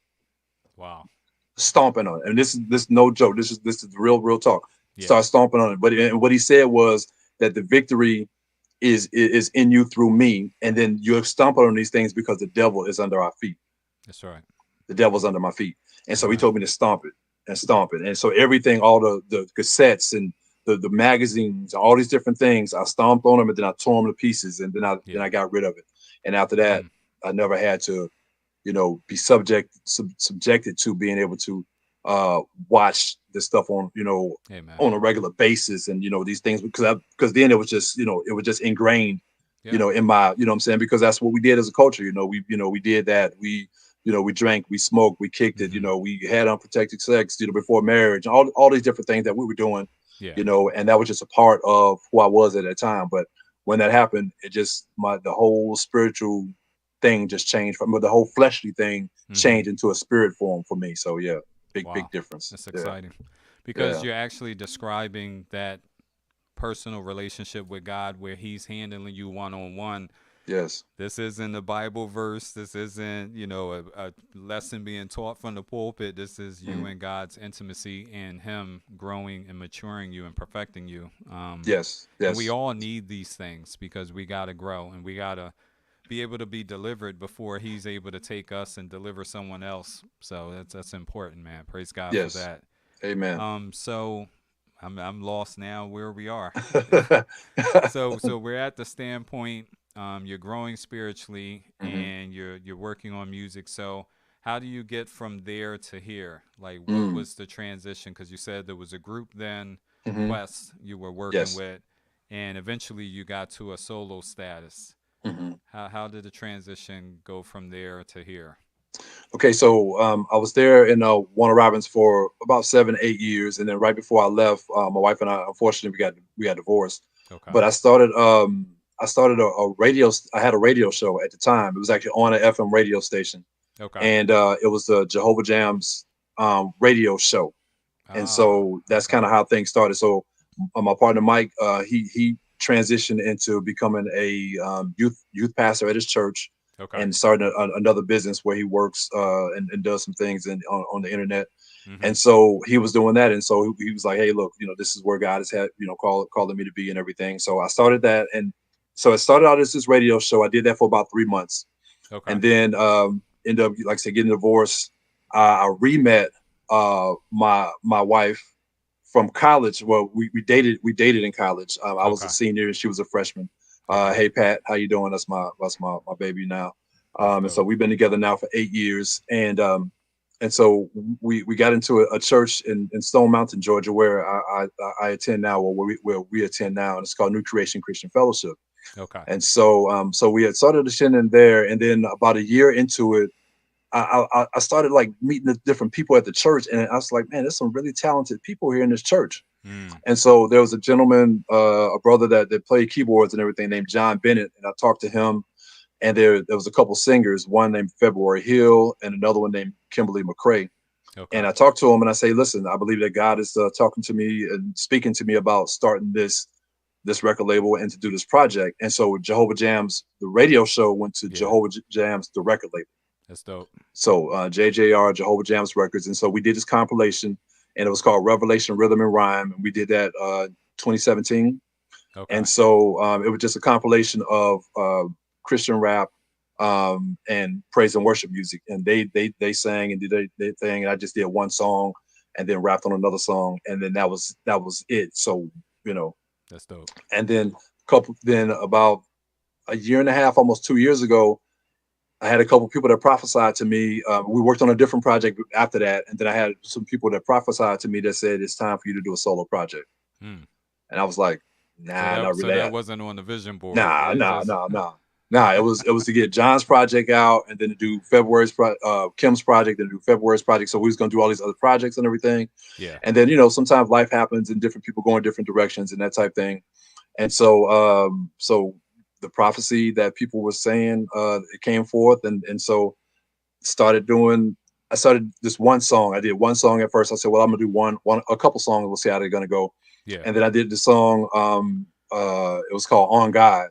Wow. stomping on it." And this is no joke. This is the real talk. Yeah. Start stomping on it. But and what he said was that the victory is in you through me, and then you're stomping on these things because the devil is under our feet. That's right. The devil's under my feet. And so he Amen. told me to stomp it and stomp it. And so everything, all the cassettes and the magazines, all these different things, I stomped on them, and then I tore them to pieces, and then Yeah. I got rid of it. And after that, Mm, I never had to, be subjected to being able to watch this stuff amen. on a regular basis, and these things, because then it was just it was just ingrained Yeah. in my, what I'm saying, because that's what we did as a culture. We did that. We drank, we smoked, we kicked it, Hmm. we had unprotected sex, before marriage, all these different things that we were doing, Yeah. and that was just a part of who I was at that time. But when that happened, it just the whole spiritual thing just changed, from the whole fleshly thing Hmm. changed into a spirit form for me. So yeah, big Wow. difference. That's Yeah. exciting because Yeah. you're actually describing that personal relationship with God where He's handling you one on one. Yes. This isn't a Bible verse. This isn't, a lesson being taught from the pulpit. This is you Mhm. and God's intimacy and Him growing and maturing you and perfecting you. Yes. And we Yes. all need these things because we got to grow and we got to be able to be delivered before He's able to take us and deliver someone else. So that's important, man. Praise God for Yes. that. Amen. So I'm lost now where we are. So we're at the standpoint. You're growing spiritually Mhm. and you're working on music. So how do you get from there to here? Like, what Mm. was the transition? Because you said there was a group then, Mhm. Quest, you were working Yes. with, and eventually you got to a solo status. Mhm. How did the transition go from there to here? Okay, so I was there in Warner Robins for about 7, 8 years, and then right before I left, my wife and I, unfortunately, we got divorced. Okay. But I started a radio. I had a radio show at the time. It was actually on an FM radio station, Okay. and it was the Jehovah Jams radio show. And Ah. so that's Okay. kind of how things started. So my partner Mike, he transitioned into becoming a youth pastor at his church, Okay. and started another business where he works and does some things on the internet. Mm-hmm. And so he was doing that, and so he was like, "Hey, look, this is where God has had calling me to be and everything." So I started that, and so it started out as this radio show. I did that for about 3 months, Okay. and then ended up, like I said, getting divorced. I re-met my wife from college. Well, we dated in college. I was a Okay. senior and she was a freshman. Okay. Hey Pat, how you doing? That's my baby now. That's And so dope. we've been together now for 8 years, and so we got into a church in Stone Mountain, Georgia, where I attend now, or where we attend now, and it's called New Creation Christian Fellowship. Okay. And so we had started attending there, and then about a year into it, I started like meeting the different people at the church, and I was like, man, there's some really talented people here in this church. Mm. And so there was a gentleman, a brother that played keyboards and everything, named John Bennett, and I talked to him. And there was a couple singers, one named February Hill and another one named Kimberly McCrae. Okay. And I talked to him and I say, listen, I believe that God is talking to me and speaking to me about starting this record label and to do this project. And so Jehovah Jams, the radio show, went to Yeah. Jehovah Jams, the record label. That's dope. So JJR, Jehovah Jams Records. And so we did this compilation, and it was called Revelation Rhythm and Rhyme. And we did that 2017. Okay. And so it was just a compilation of Christian rap and praise and worship music. And they sang and did their thing. And I just did one song and then rapped on another song. And then that was it. So, you know, That's dope. and then about a year and a half, almost 2 years ago, I had a couple people that prophesied to me. We worked on a different project after that, and then I had some people that prophesied to me that said it's time for you to do a solo project. Mm. And I was like, Nah, not So really. that wasn't on the vision board. Nah, It was nah, just nah, nah. Nah, it was to get John's project out and then to do Kim's project and do February's project. So we was gonna do all these other projects and everything. yeah. And then, sometimes life happens and different people go in different directions and that type thing. And so so the prophecy that people were saying, it came forth and so started doing I started this one song. I did one song at first. I said, well, I'm gonna do a couple songs, we'll see how they're gonna go. Yeah. And then I did the song, it was called On God.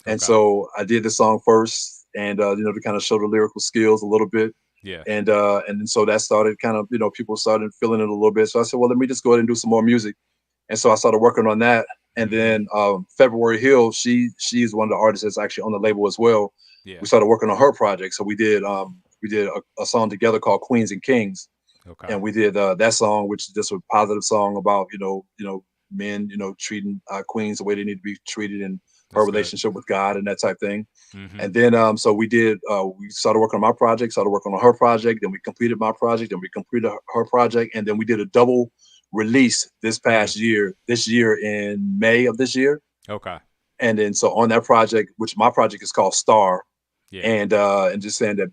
And Okay. so I did the song first and to kind of show the lyrical skills a little bit. Yeah. And then so that started kind of, people started feeling it a little bit. So I said, well, let me just go ahead and do some more music. And so I started working on that. And then February Hill, she's one of the artists that's actually on the label as well. Yeah. We started working on her project. So we did a song together called Queens and Kings. Okay. And we did that song, which is just a positive song about, men, treating queens the way they need to be treated in her That's good. relationship with God and that type thing. Mm-hmm. And then so we started working on my project, started working on her project, then we completed my project, then we completed her project, and then we did a double release this year in May of this year. Okay. And then so on that project, which my project is called Star, Yeah. and just saying that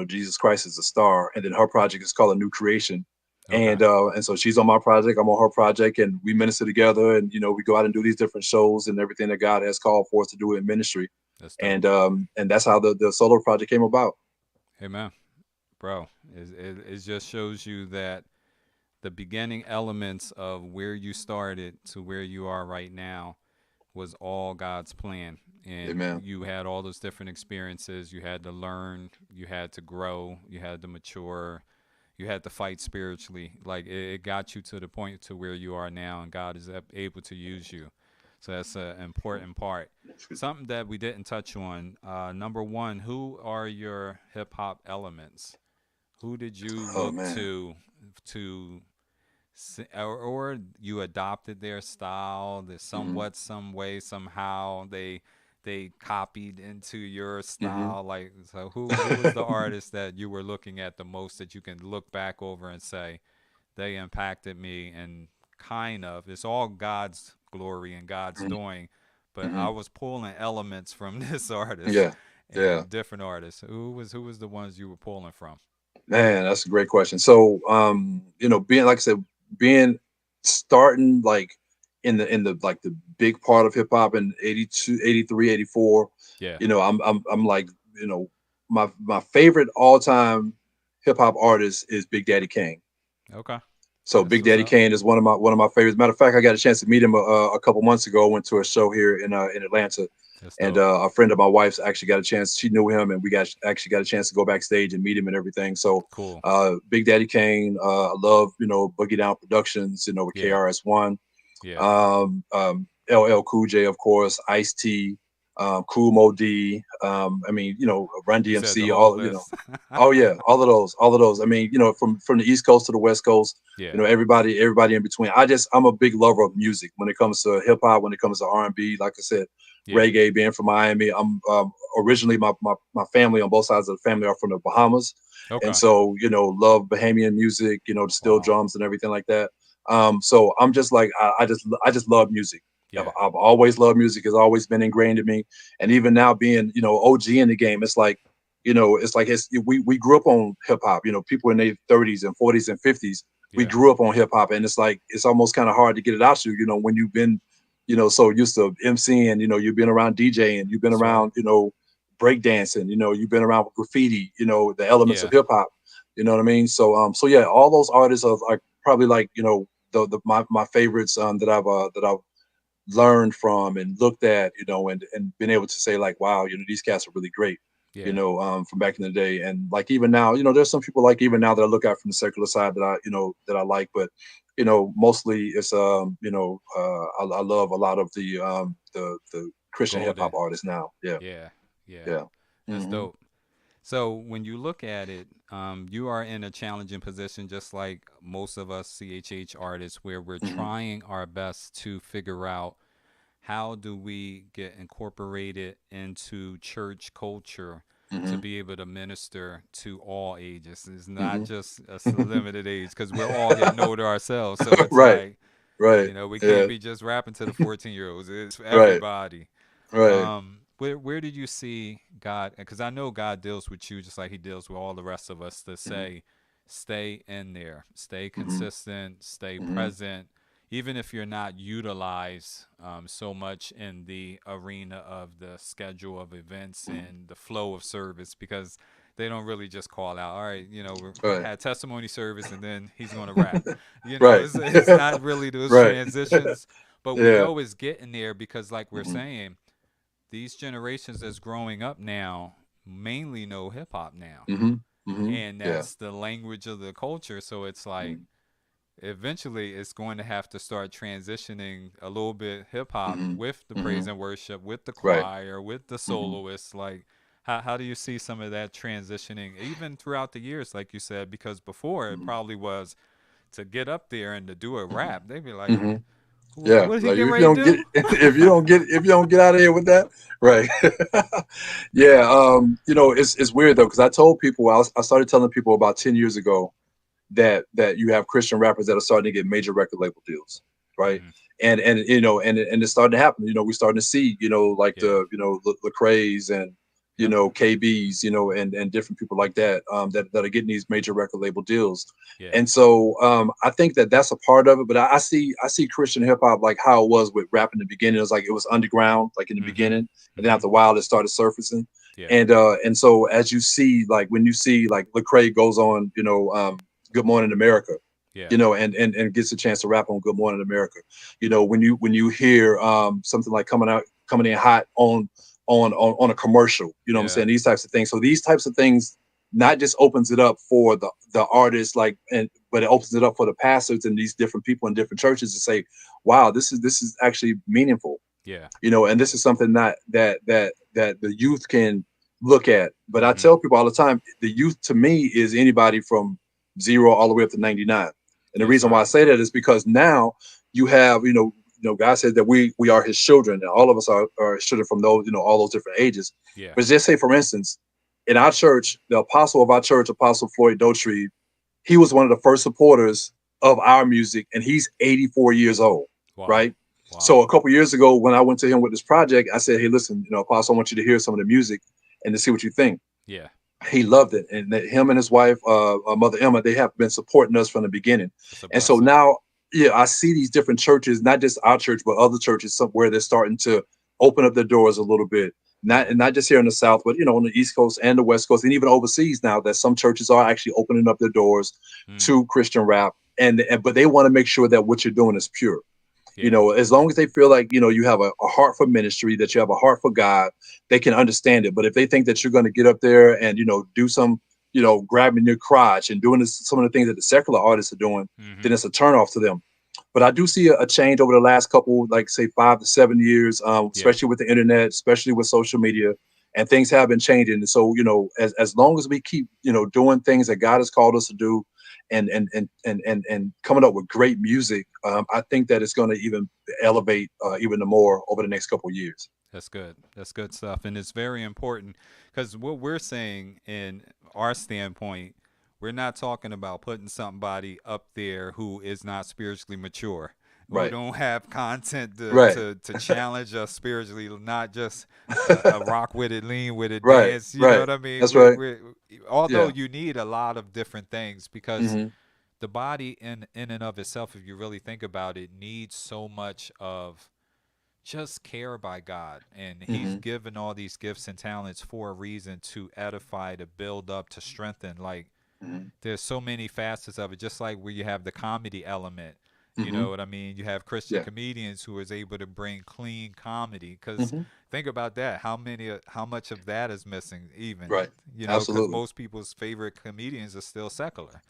Jesus Christ is a star, and then her project is called A New Creation. Okay. And so she's on my project, I'm on her project, and we minister together, and we go out and do these different shows and everything that God has called for us to do in ministry. That's dope. And that's how the solo project came about. Amen. Bro, it just shows you that the beginning elements of where you started to where you are right now was all God's plan. And Amen. you had all those different experiences. You had to learn, you had to grow, you had to mature, you had to fight spiritually. Like it got you to the point to where you are now, and God is able to use you. So that's an important part. Something that we didn't touch on. Number one, who are your hip hop elements? Who did you look to or you adopted their style? There's somewhat, some way, somehow they copied into your style. Like, so who was the artist that you were looking at the most that you can look back over and say they impacted me? And kind of, it's all God's glory and God's doing, but I was pulling elements from this artist and different artists. Who was the ones you were pulling from? Man, that's a great question. So being, like I said, starting like in the like the big part of hip hop in 82, 83, 84. Yeah. I'm like, my favorite all-time hip hop artist is Big Daddy Kane. Okay. So That's Big Daddy Kane is one of my favorites. Matter of fact, I got a chance to meet him a couple months ago. I went to a show here in Atlanta. And a friend of my wife's actually got a chance. She knew him, and we actually got a chance to go backstage and meet him and everything. So cool. Big Daddy Kane, I love Boogie Down Productions, with KRS-One, LL Cool J, of course, Ice-T, Kool Moe Dee, Run DMC, all oh yeah, all of those. I mean, from the East Coast to the West Coast, everybody in between. I'm a big lover of music when it comes to hip hop, when it comes to R&B. Like I said, reggae, being from Miami. I'm originally my family on both sides of the family are from the Bahamas, and so love Bahamian music, the steel drums and everything like that. So I'm just like I just love music. I've always loved music. It's always been ingrained in me, and even now being OG in the game, it's like we grew up on hip hop. People in their 30s and 40s and 50s, we grew up on hip hop, and it's like it's almost kind of hard to get it out you. When you've been so used to MCing, you've been around DJing, you've been around breakdancing, you've been around with graffiti, the elements of hip hop. You know what I mean? So yeah, all those artists are probably like my favorites that I've learned from and looked at, and been able to say like, wow, these cats are really great, from back in the day. And like even now, there's some people like even now that I look at from the secular side that I like, but mostly it's I love a lot of the Christian hip hop artists now. Yeah. That's dope. So when you look at it, you are in a challenging position, just like most of us CHH artists, where we're trying our best to figure out how do we get incorporated into church culture to be able to minister to all ages. It's not just a limited age, because we're all getting older ourselves. So it's like Right. You know, we Yeah. can't be just rapping to the 14-year-olds. It's for Right. everybody. Right. Where did you see God? Because I know God deals with you just like He deals with all the rest of us. To Hmm. say, stay in there, stay Hmm. consistent, stay Hmm. present, even if you're not utilized so much in the arena of the schedule of events and the flow of service, because they don't really just call out, all right, you know, we Right. had testimony service and then he's going to rap. You know, Right. it's not really those Right. transitions, but we Yeah. know it's getting there because, like we're Hmm. saying, these generations that's growing up now mainly know hip hop now. Hmm. Hmm. And Yeah. that's the language of the culture. So it's like eventually it's going to have to start transitioning a little bit hip hop Hmm. with the Hmm. praise and worship, with the Right. choir, with the Hmm. soloists. Like, how do you see some of that transitioning even throughout the years, like you said? Because before it probably was to get up there and to do a Hmm. rap, they'd be like, Hmm. Yeah, what did he like get if you ready to don't get do? if you don't get out of here with that, right? Yeah, it's weird though because I told people I started telling people about 10 years ago that you have Christian rappers that are starting to get major record label deals, right? Hmm. And it's starting to happen. We're starting to see like Yeah, the Lecrae's and yep, KB's and different people like that that are getting these major record label deals. yeah, And so I think that that's a part of it. But I see Christian hip hop like how it was with rap in the beginning. It was like it was underground, like in the hmm, beginning, and then hmm, after a while it started surfacing. yeah, And so as you see, like when you see like Lecrae goes on, Good Morning America, yeah, and gets a chance to rap on Good Morning America. When you hear something like coming in hot on a commercial, you know what I'm yeah, saying? These types of things. So these types of things not just opens it up for the artists, but it opens it up for the pastors and these different people in different churches to say, wow, this is actually meaningful, yeah, and this is something that the youth can look at. But I hmm, tell people all the time, the youth to me is anybody from 0 all the way up to 99. And the yes, reason why I sir. say that is because now you have, God said that we are His children, and all of us are His children from those, all those different ages. Yeah, But just say, for instance, in our church, the apostle of our church, Apostle Floyd Dotree, he was one of the first supporters of our music, and he's 84 years old, wow, right? wow, So a couple years ago, when I went to him with this project, I said, "Hey, listen, Apostle, I want you to hear some of the music and to see what you think." yeah, He loved it, and him and his wife, Mother Emma, they have been supporting us from the beginning. that's a And so blessing. now, yeah, I see these different churches, not just our church, but other churches somewhere they're starting to open up their doors a little bit. Not Yeah, and not just here in the South, but on the East Coast and the West Coast, and even overseas now. That some churches are actually opening up their doors mm, to Christian rap, and but they want to make sure that what you're doing is pure. yeah, As long as they feel like you have a heart for ministry, that you have a heart for God, they can understand it. But if they think that you're going to get up there and do some grabbing your crotch and doing some of the things that the secular artists are doing, then hmm, it's a turnoff to them. But I do see a change over the last couple, like say 5 to 7 years, yeah, especially with the internet, especially with social media, and things have been changing. And so, as long as we keep, doing things that God has called us to do, and coming up with great music, I think that it's going to even elevate even more over the next couple of years. that's good. That's good stuff, and it's very important because what we're saying in our standpoint, we're not talking about putting somebody up there who is not spiritually mature, who Right, don't have content to right, to challenge us spiritually, not just a rock with it, lean with it, right, dance. You know right. what I mean? That's right. Although Yeah. you need a lot of different things because Hmm. the body in and of itself, if you really think about it, needs so much of just care by God. And He's Hmm. given all these gifts and talents for a reason, to edify, to build up, to strengthen. Like, Hmm. there's so many facets of it, just like where you have the comedy element. You Hmm. know what I mean? You have Christian Yeah. comedians who is able to bring clean comedy. Because Hmm. think about that. How much of that is missing even? Right. Because Absolutely. most people's favorite comedians are still secular.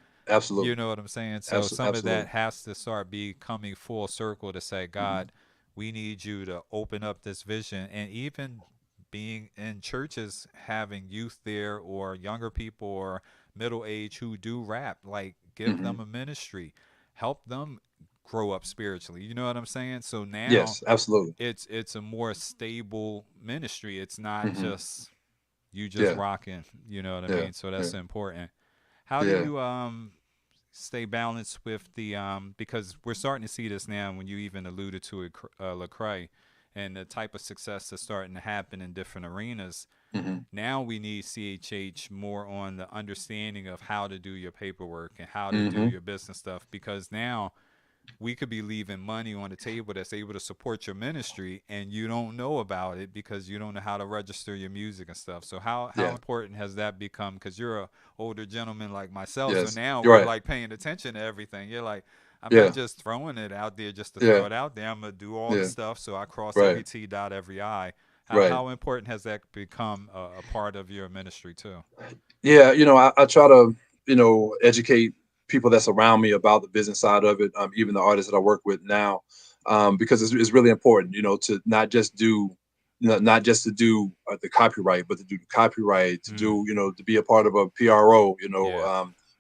You Absolutely. know what I'm saying? So some of that Absolutely. has to start becoming full circle to say, Hmm. God, we need you to open up this vision. And even being in churches, having youth there or younger people or middle age who do rap, like give Hmm. them a ministry, help them grow up spiritually. You know what I'm saying? So now Yes. Absolutely. it's a more stable ministry. It's not Hmm. just you just Yeah. rocking. You know what I Yeah. mean? So Yeah. that's important. How do Yeah. you stay balanced with the because we're starting to see this now when you even alluded to it, Lecrae, and the type of success that's starting to happen in different arenas. Now we need CHH more on the understanding of how to do your paperwork and how to do your business stuff, because now we could be leaving money on the table that's able to support your ministry, and you don't know about it because you don't know how to register your music and stuff. So how important has that become? Because you're a older gentleman like myself, so now You're we're right. like paying attention to everything. You're like, I'm Yeah. not just throwing it out there just to throw it out there. I'm gonna do all the stuff so I cross Right. every T, dot every I. Right. How important has that become a part of your ministry too? Yeah, I try to, educate people that's around me about the business side of it, even the artists that I work with now, because it's really important, to not just do, not just to do the copyright, but to do the copyright, to do, to be a part of a PRO,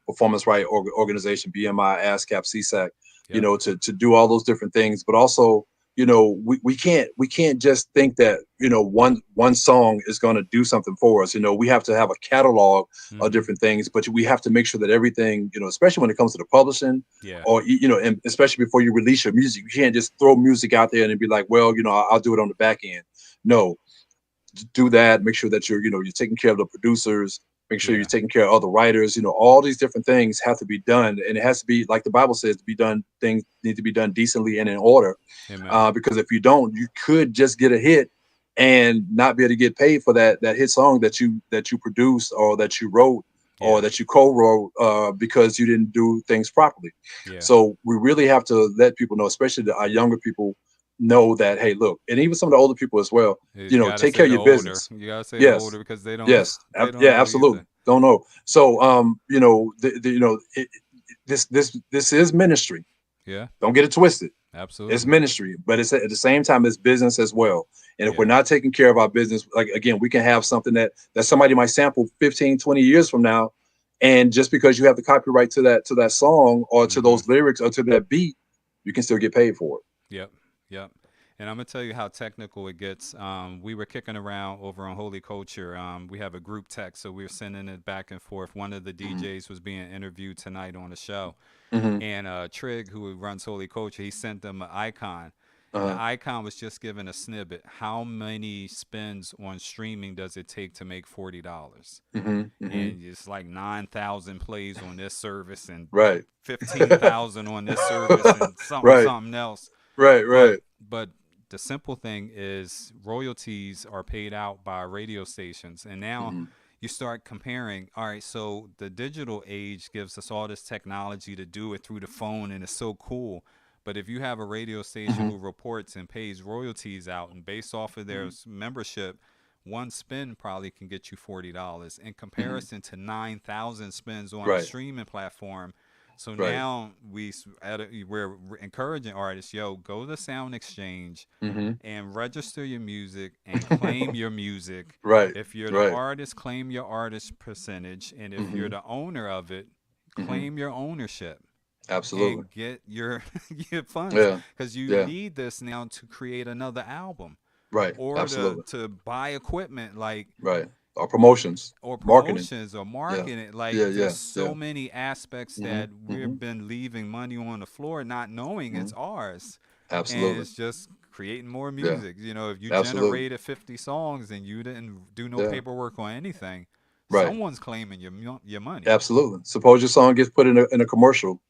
performance right organization, BMI, ASCAP, CSAC, to do all those different things, but also, we can't just think that one song is going to do something for us. We have to have a catalog of different things, but we have to make sure that everything, especially when it comes to the publishing, or and especially before you release your music, you can't just throw music out there and be like, well, I'll do it on the back end. No, do that. Make sure that you're taking care of the producers. Make sure you're taking care of other writers. All these different things have to be done, and it has to be like the Bible says to be done. Things need to be done decently and in order. Because if you don't, you could just get a hit and not be able to get paid for that hit song that you produced or that you wrote or that you co-wrote because you didn't do things properly. So we really have to let people know, especially our younger people, know that, hey, look, and even some of the older people as well, take care of your business. You gotta say the Yes. older because they don't Yes. they don't Yeah, know absolutely. either. Don't know. So, this is ministry. Yeah, Don't get it twisted. absolutely. It's ministry, but it's at the same time it's business as well. And if we're Yeah. not taking care of our business, like again, we can have something that somebody might sample 15, 20 years from now. And just because you have the copyright to that song or to those lyrics or to that beat, you can still get paid for it. Yep. Yep. And I'm gonna tell you how technical it gets. We were kicking around over on Holy Culture. We have a group text, so we were sending it back and forth. One of the DJs was being interviewed tonight on the show, and Trig, who runs Holy Culture, he sent them an icon. And the icon was just given a snippet. How many spins on streaming does it take to make $40? And it's like 9,000 plays on this service and Right. 15,000 on this service and something else. Right. But the simple thing is royalties are paid out by radio stations. And now you start comparing, all right, so the digital age gives us all this technology to do it through the phone, and it's so cool. But if you have a radio station who reports and pays royalties out, and based off of their membership, one spin probably can get you $40 in comparison to 9,000 spins on a streaming platform. So now we're encouraging artists, go to the Sound Exchange and register your music and claim your music. If you're the artist, claim your artist percentage. And if you're the owner of it, claim your ownership. Absolutely. And get your funds. Because you need this now to create another album. Or Absolutely. to buy equipment like or promotions or marketing. Like there's so many aspects that we've been leaving money on the floor not knowing it's ours. Absolutely. And it's just creating more music. If you generated 50 songs and you didn't do no paperwork on anything, someone's claiming your money. Absolutely. Suppose your song gets put in a commercial,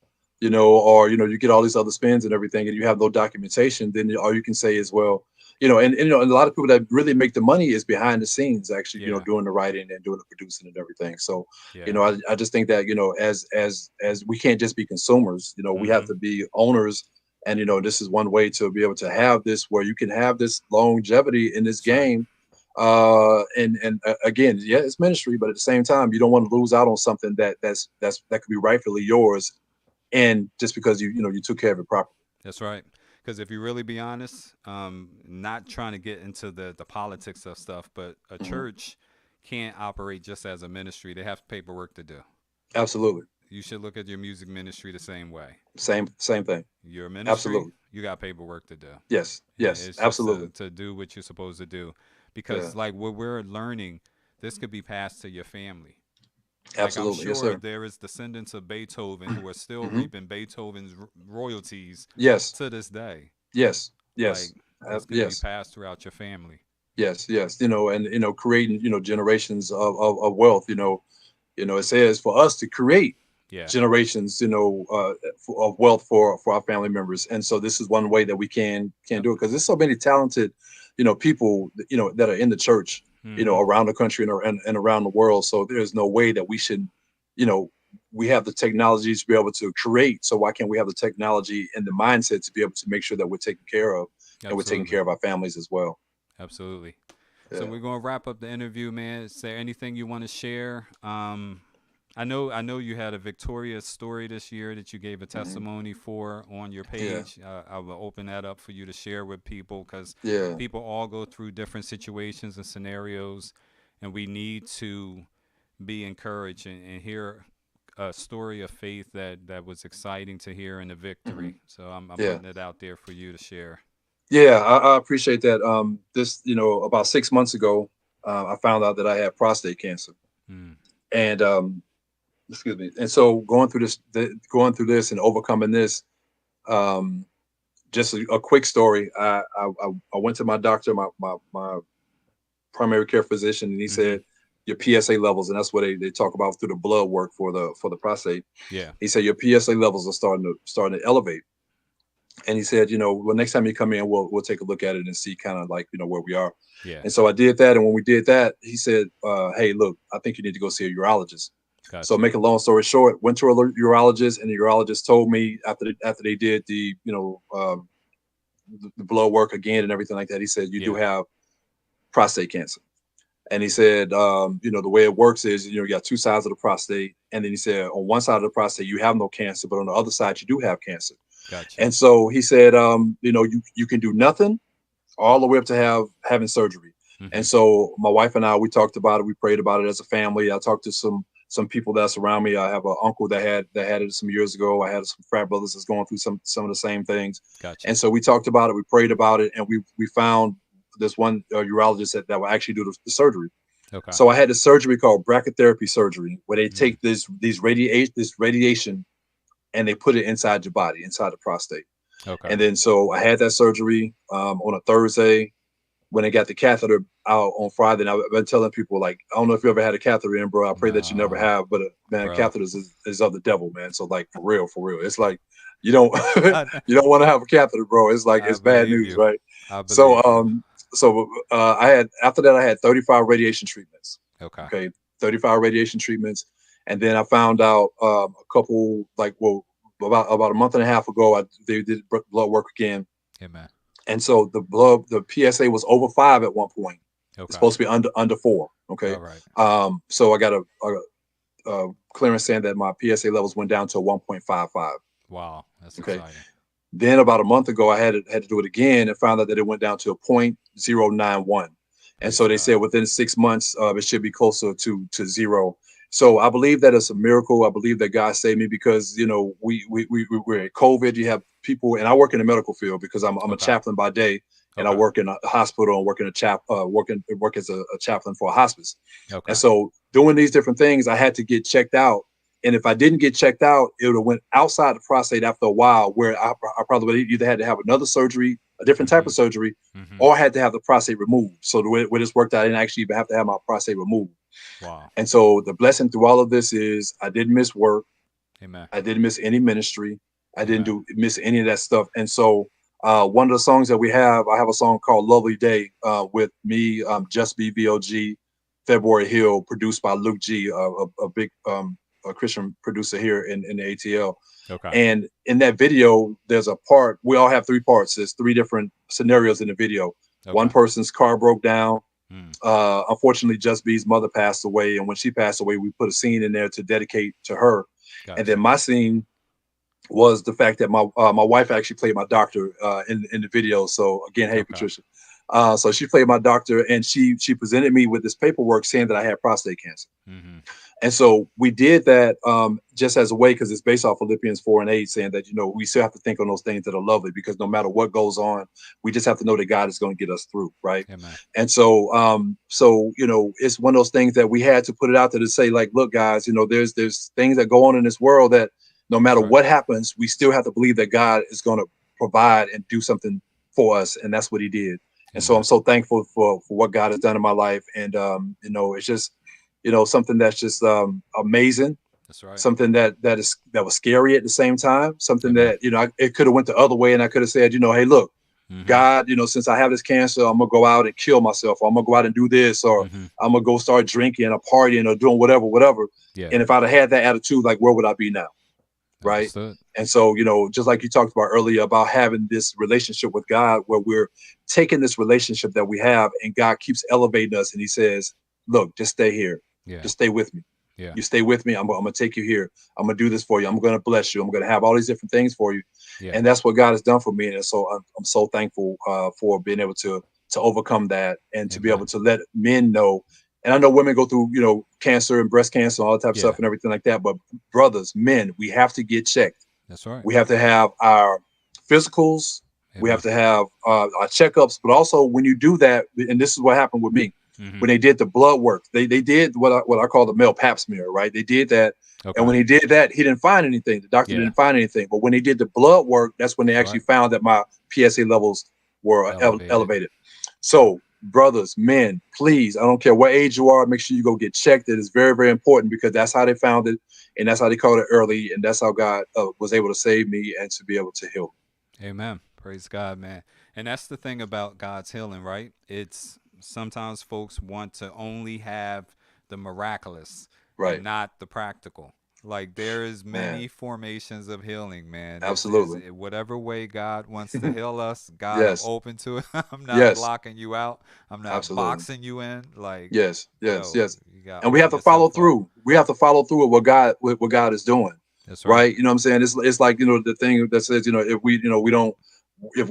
or you get all these other spins and everything, and you have no documentation, then all you can say is, well, and a lot of people that really make the money is behind the scenes, actually, doing the writing and doing the producing and everything. So, I just think that, as we can't just be consumers, we have to be owners. And, this is one way to be able to have this, where you can have this longevity in this game. And again, it's ministry, but at the same time, you don't want to lose out on something that could be rightfully yours. And just because you took care of it properly. That's right. Because if you really be honest, not trying to get into the politics of stuff, but a church can't operate just as a ministry. They have paperwork to do. Absolutely. You should look at your music ministry the same way. Same thing. Your ministry, absolutely. You got paperwork to do. Yes, it's absolutely. To do what you're supposed to do. Because like what we're learning, this could be passed to your family. Like I'm Absolutely. Yes, sure sir. there is descendants of Beethoven who are still Hmm. reaping Beethoven's royalties Yes. to this day. Yes. Like Yes. that's going to be Yes. passed throughout your family. Yes. Yes. And creating generations of wealth. It says for us to create Yeah, generations, of wealth for our family members. And so this is one way that we can yep. do it, because there's so many talented, people, that are in the church, Mm-hmm. around the country and around the world. So there's no way that we should, you know, we have the technologies to be able to create. So why can't we have the technology and the mindset to be able to make sure that we're taken care of and we're taking Absolutely. care of our families as well? Absolutely. So Yeah. we're gonna wrap up the interview, man. Is there anything you want to share? I know you had a victorious story this year that you gave a Hmm. testimony for on your Yeah. page. I will open that up for you to share with people because Yeah. people all go through different situations and scenarios, and we need to be encouraged and hear a story of faith that was exciting to hear in the Hmm. victory. So I'm Yeah. putting it out there for you to share. Yeah, I appreciate that. This, about 6 months ago, I found out that I had prostate cancer, Mm. and excuse me. And so going through this and overcoming this, um, just a quick story. I went to my doctor, my primary care physician, and he Mm-hmm. said your PSA levels, and that's what they talk about through the blood work for the prostate. Yeah. He said your PSA levels are starting to elevate. And he said, well, next time you come in, we'll take a look at it and see kind of like, where we are. Yeah. And so I did that. And when we did that, he said, hey, look, I think you need to go see a urologist. So Gotcha. make a long story short, went to a urologist, and the urologist told me after they did the blood work again and everything like that, he said, you do Yeah. have prostate cancer. And he said, the way it works is, you got two sides of the prostate. And then he said, on one side of the prostate, you have no cancer, but on the other side, you do have cancer. Gotcha. And so he said, you can do nothing all the way up to having surgery. Mm-hmm. And so my wife and I, we talked about it. We prayed about it as a family. I talked to some people that's around me. I have an uncle that had it some years ago. I had some frat brothers that's going through some of the same things. Gotcha. And so we talked about it. We prayed about it, and we found this one urologist that will actually do the surgery. Okay. So I had the surgery called brachytherapy surgery, where they Mm. take this radiation and they put it inside your body, inside the prostate. Okay. And then so I had that surgery on a Thursday. When they got the catheter out on Friday, and I've been telling people, like, I don't know if you ever had a catheter in, bro. I pray that you never No, have, but man, bro. catheters is of the devil, man. So like for real, it's like you don't I, you don't want to have a catheter, bro. It's like I it's bad believe news, you. right? I So believe you. I had, after that, I had 35 radiation treatments. Okay. Okay, 35 radiation treatments, and then I found out a couple, like, well, about a month and a half ago, they did blood work again. Amen. And so the PSA was over 5 at one point. It's Okay. supposed to be under 4. Okay. All right. So I got a clearance saying that my PSA levels went down to 1.55. Wow, that's Okay. exciting. Then about a month ago, I had to do it again and found out that it went down to a 0.091. And Praise so they said God. within 6 months, it should be closer to zero. So I believe that it's a miracle. I believe that God saved me, because we're in COVID. You have people, and I work in the medical field because I'm a Okay. chaplain by day, and I Okay. work in a hospital and work in work as a chaplain for a hospice. And Okay. so doing these different things, I had to get checked out. And if I didn't get checked out, it would have went outside the prostate after a while, where I probably would either had to have another surgery, a different type Mm-hmm. of surgery, Mm-hmm. or had to have the prostate removed. So the way this worked out, I didn't actually even have to have my prostate removed. Wow. And so the blessing through all of this is I didn't miss work. Amen. I didn't miss any ministry. I didn't Amen. miss any of that stuff. And so one of the songs that I have a song called Lovely Day with me, Just Be VOG, February Hill, produced by Luke G, a big a Christian producer here in the ATL. Okay. And in that video, there's a part, we all have 3 parts. There's 3 different scenarios in the video. One Okay. person's car broke down. Mm. Unfortunately, Just B's mother passed away. And when she passed away, we put a scene in there to dedicate to her. And then Gotcha. my scene was the fact that my wife actually played my doctor in the video. So again, hey, Okay. Patricia. So she played my doctor, and she presented me with this paperwork saying that I had prostate cancer. Mm-hmm. And so we did that just as a way, because it's based off Philippians 4:8, saying that, we still have to think on those things that are lovely, because no matter what goes on, we just have to know that God is going to get us through. Right. Amen. And so, it's one of those things that we had to put it out there to say, like, look, guys, there's things that go on in this world that no matter what happens, we still have to believe that God is going to provide and do something for us. And that's what he did. And so I'm so thankful for what God has done in my life. And, it's just, something that's just amazing. That's right. Something that was scary at the same time. Something that, it could have went the other way. And I could have said, hey, look, God, since I have this cancer, I'm going to go out and kill myself. Or I'm going to go out and do this, or I'm going to go start drinking or partying or doing whatever. Yeah. And if I'd have had that attitude, like, where would I be now? Right. Understood. And so, just like you talked about earlier about having this relationship with God, where we're taking this relationship that we have, and God keeps elevating us. And he says, look, just stay here. Yeah. Just stay with me. Yeah. You stay with me. I'm going to take you here. I'm going to do this for you. I'm going to bless you. I'm going to have all these different things for you. Yeah. And that's what God has done for me. And so I'm so thankful for being able to overcome that, and to be able to let men know. And I know women go through, cancer and breast cancer and all that type of stuff and everything like that. But brothers, men, we have to get checked. That's right. We have to have our physicals. We have to have our checkups. But also, when you do that, and this is what happened with me, when they did the blood work, they did what I call the male pap smear, right? They did that. Okay. And when he did that, he didn't find anything. The doctor didn't find anything. But when they did the blood work, that's when they actually found that my PSA levels were elevated. So, brothers, men, please, I don't care what age you are, make sure you go get checked. It is very, very important, because that's how they found it, and that's how they caught it early, and that's how God was able to save me and to be able to heal. Amen. Praise God, man. And that's the thing about God's healing, right? It's sometimes folks want to only have the miraculous, right, and not the practical. Like, there is many formations of healing, man. Absolutely. Whatever way God wants to heal us, God is open to it. I'm not blocking you out. I'm not boxing you in. Like, yes. And we have to follow through. We have to follow through with what God is doing. That's right. Right. You know what I'm saying? It's like, the thing that says, if we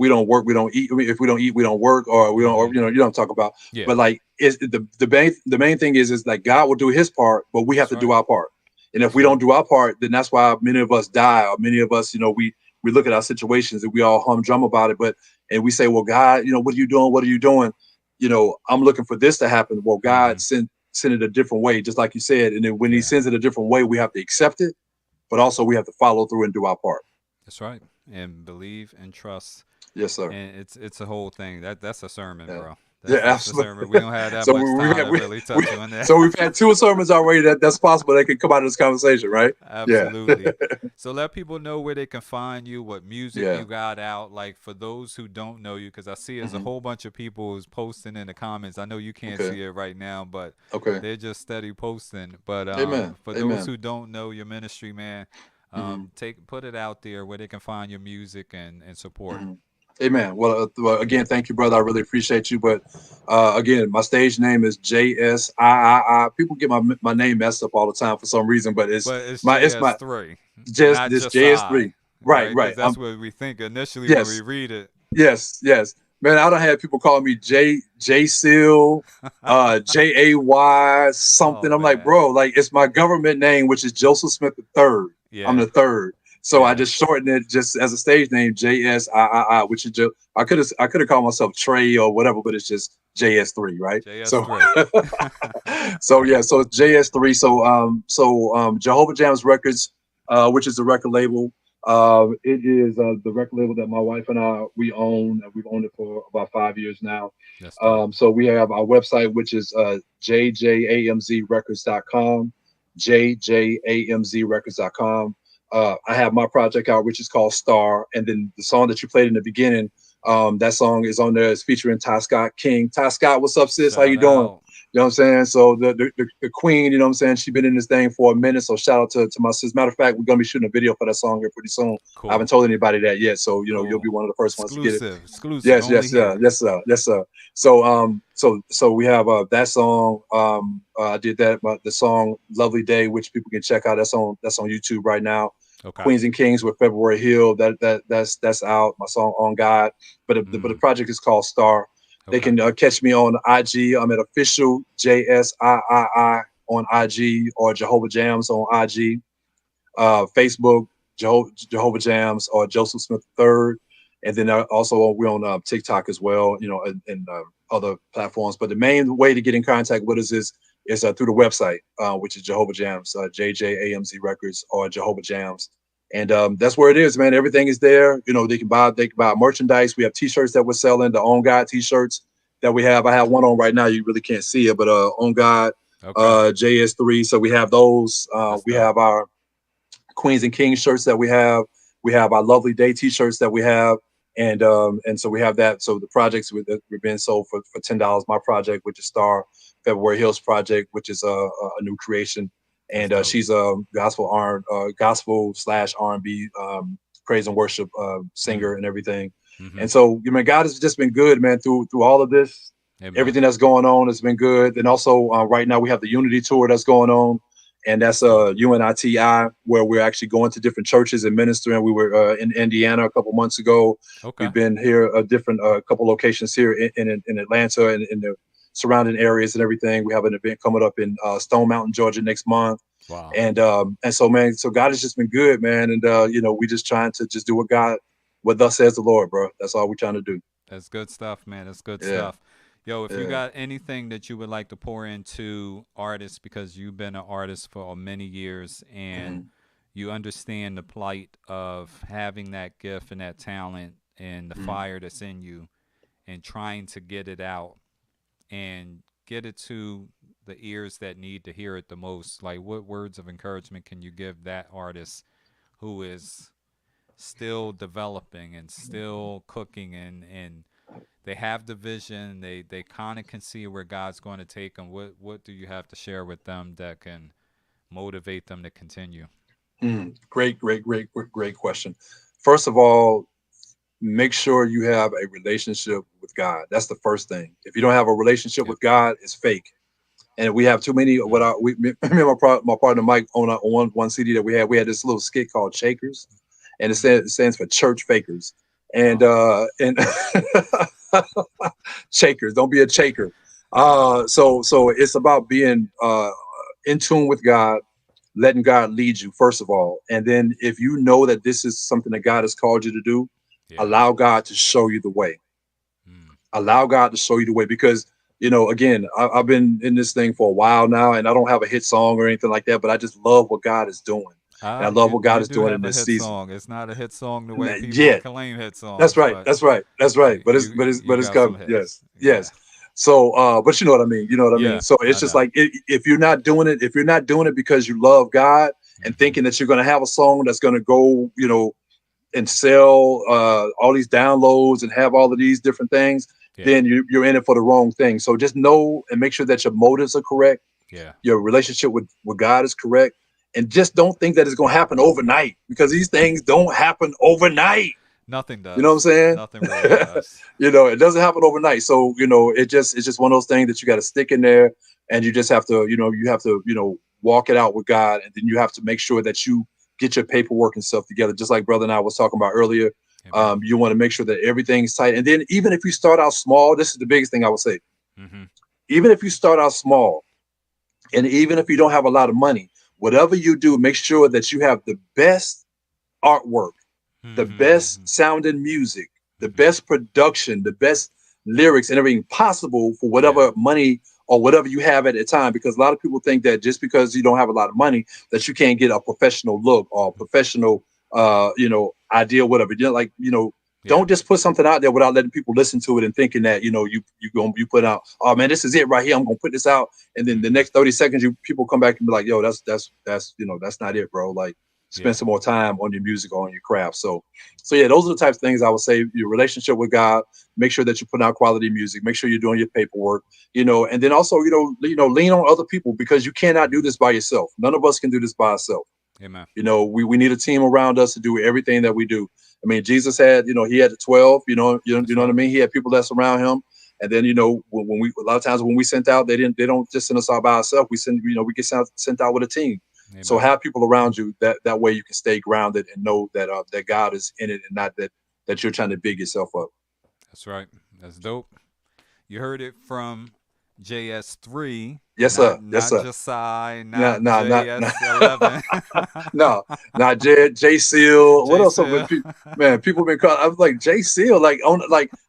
don't work, we don't eat. I mean, if we don't eat, we don't work, or we don't, or, you know what I'm talking about. Yeah. But like, the main thing is like God will do his part, but we have to do our part. And if we don't do our part, then that's why many of us die, or many of us, we look at our situations and we all humdrum about it. And we say, well, God, what are you doing? What are you doing? I'm looking for this to happen. Well, God sent it a different way, just like you said. And then when he sends it a different way, we have to accept it, but also we have to follow through and do our part. That's right. And believe and trust. Yes, sir. And it's a whole thing. That's a sermon, bro. That's absolutely. We don't have that much time to really touch on that. So we've had 2 sermons already that's possible that can come out of this conversation, right? Absolutely. So let people know where they can find you, what music you got out. Like, for those who don't know you, because I see there's a whole bunch of people who's posting in the comments. I know you can't see it right now, but they're just steady posting. But for those who don't know your ministry, man, put it out there where they can find your music and support. Amen. Well, again, thank you, brother. I really appreciate you. But again, my stage name is JSIII. People get my name messed up all the time for some reason, but it's JS3. Just JS3. Right. That's what we think initially when we read it. Yes. Man, I don't have people calling me JSIII, JAY something. I'm like, bro, like, it's my government name, which is Joseph Smith III. Yeah. I'm the third. So I just shortened it just as a stage name, JSIII, which is I could have called myself Trey or whatever, but it's just JS3, right? JS3. So it's JS3. So Jehovah Jams Records, which is a record label. It is the record label that my wife and we own, and we've owned it for about 5 years now. So we have our website, which is jjamzrecords.com, jjamzrecords.com. I have my project out, which is called Star. And then the song that you played in the beginning, that song is on there. It's featuring Ty Scott King. Ty Scott, what's up, sis? How you doing? You know what I'm saying? So the queen, you know what I'm saying? She's been in this thing for a minute. So shout out to my sis. Matter of fact, we're going to be shooting a video for that song here pretty soon. Cool. I haven't told anybody that yet. So, you'll be one of the first ones to get it. Exclusive. Yes, sir. So we have that song. I did that, the song Lovely Day, which people can check out. That's on YouTube right now. Okay. Queens and Kings with February Hill. That's out. My song On God. But the project is called Star. Okay. They can catch me on IG. I'm at official JSIII on IG or Jehovah Jams on IG, Facebook, Jehovah Jams or Joseph Smith III. And then also we're on TikTok as well, and other platforms. But the main way to get in contact with us is through the website, which is Jehovah Jams, JJAMZ Records or Jehovah Jams. And that's where it is, man. Everything is there. They can buy merchandise. We have T-shirts that we're selling, the On God T-shirts that we have. I have one on right now. You really can't see it, but On God, JSIII. So we have those. We have our Queens and Kings shirts that we have. We have our Lovely Day T-shirts that we have. And so we have that. So the projects we're being sold for $10. My project, which is Star February Hills Project, which is a new creation. And she's a gospel / R&B praise and worship singer and everything. And so, God has just been good, man, through all of this. Amen. Everything that's going on has been good. And also right now we have the Unity Tour that's going on. And that's UNITI, where we're actually going to different churches and ministering. We were in Indiana a couple months ago. We've been here a couple locations here in Atlanta and in the surrounding areas and everything. We have an event coming up in Stone Mountain, Georgia next month. Wow. And so, man, so God has just been good, man. And, we just trying to just do what thus says the Lord, bro. That's all we're trying to do. That's good stuff, man. That's good stuff. Yo, if you got anything that you would like to pour into artists, because you've been an artist for many years and you understand the plight of having that gift and that talent and the fire that's in you and trying to get it out and get it to the ears that need to hear it the most, like what words of encouragement can you give that artist who is still developing and still cooking and they have the vision, they kind of can see where God's going to take them? What do you have to share with them that can motivate them to continue? Great question. First of all, make sure you have a relationship with God. That's the first thing. If you don't have a relationship with God, it's fake. And we have too many. Me and my partner Mike on one CD that we had this little skit called Shakers, and it stands for Church Fakers. And Shakers, don't be a shaker. So it's about being in tune with God, letting God lead you first of all, and then if you know that this is something that God has called you to do, allow God to show you the way. Allow God to show you the way, because again, I've been in this thing for a while now, and I don't have a hit song or anything like that, but I just love what God is doing. And I love what God is doing in this season. Song. It's not a hit song the way people claim hit songs. That's right. That's right. But it's coming. Yes. So, but you know what I mean. You know what I mean. So it's just like if you're not doing it because you love God and thinking that you're going to have a song that's going to go, and sell all these downloads and have all of these different things, then you're in it for the wrong thing. So just know and make sure that your motives are correct. Your relationship with God is correct. And just don't think that it's going to happen overnight, because these things don't happen overnight. Nothing does. You know what I'm saying? Nothing really does. It doesn't happen overnight. So, it's just one of those things that you got to stick in there, and you just have to, walk it out with God. And then you have to make sure that you get your paperwork and stuff together. Just like brother and I was talking about earlier. You want to make sure that everything's tight. And then even if you start out small, this is the biggest thing I would say. Even if you start out small, and even if you don't have a lot of money, whatever you do, make sure that you have the best artwork, the best sounding music, the best production, the best lyrics and everything possible for whatever money or whatever you have at the time. Because a lot of people think that just because you don't have a lot of money, that you can't get a professional look or a professional, idea, whatever. Don't just put something out there without letting people listen to it and thinking that, you put out, oh man, this is it right here. I'm going to put this out. And then the next 30 seconds, people come back and be like, yo, that's not it, bro. Like, spend some more time on your music or on your craft. So yeah, those are the types of things I would say. Your relationship with God, make sure that you put out quality music, make sure you're doing your paperwork, and then also, lean on other people, because you cannot do this by yourself. None of us can do this by ourselves. Amen. We need a team around us to do everything that we do. I mean, Jesus had, he had the 12, you know what I mean? He had people that's around him. And then, when we, a lot of times when we sent out, they don't just send us out by ourselves. We send, we get sent out with a team. Amen. So have people around you that way you can stay grounded and know that that God is in it, and not that you're trying to big yourself up. That's right. That's dope. You heard it from JS3. Yes, sir. Yes, Not sir. JSIII, Nah, not nah, JS11. no, not JSIII. What else? JSIII. Man, people been calling. I was like JSIII. Like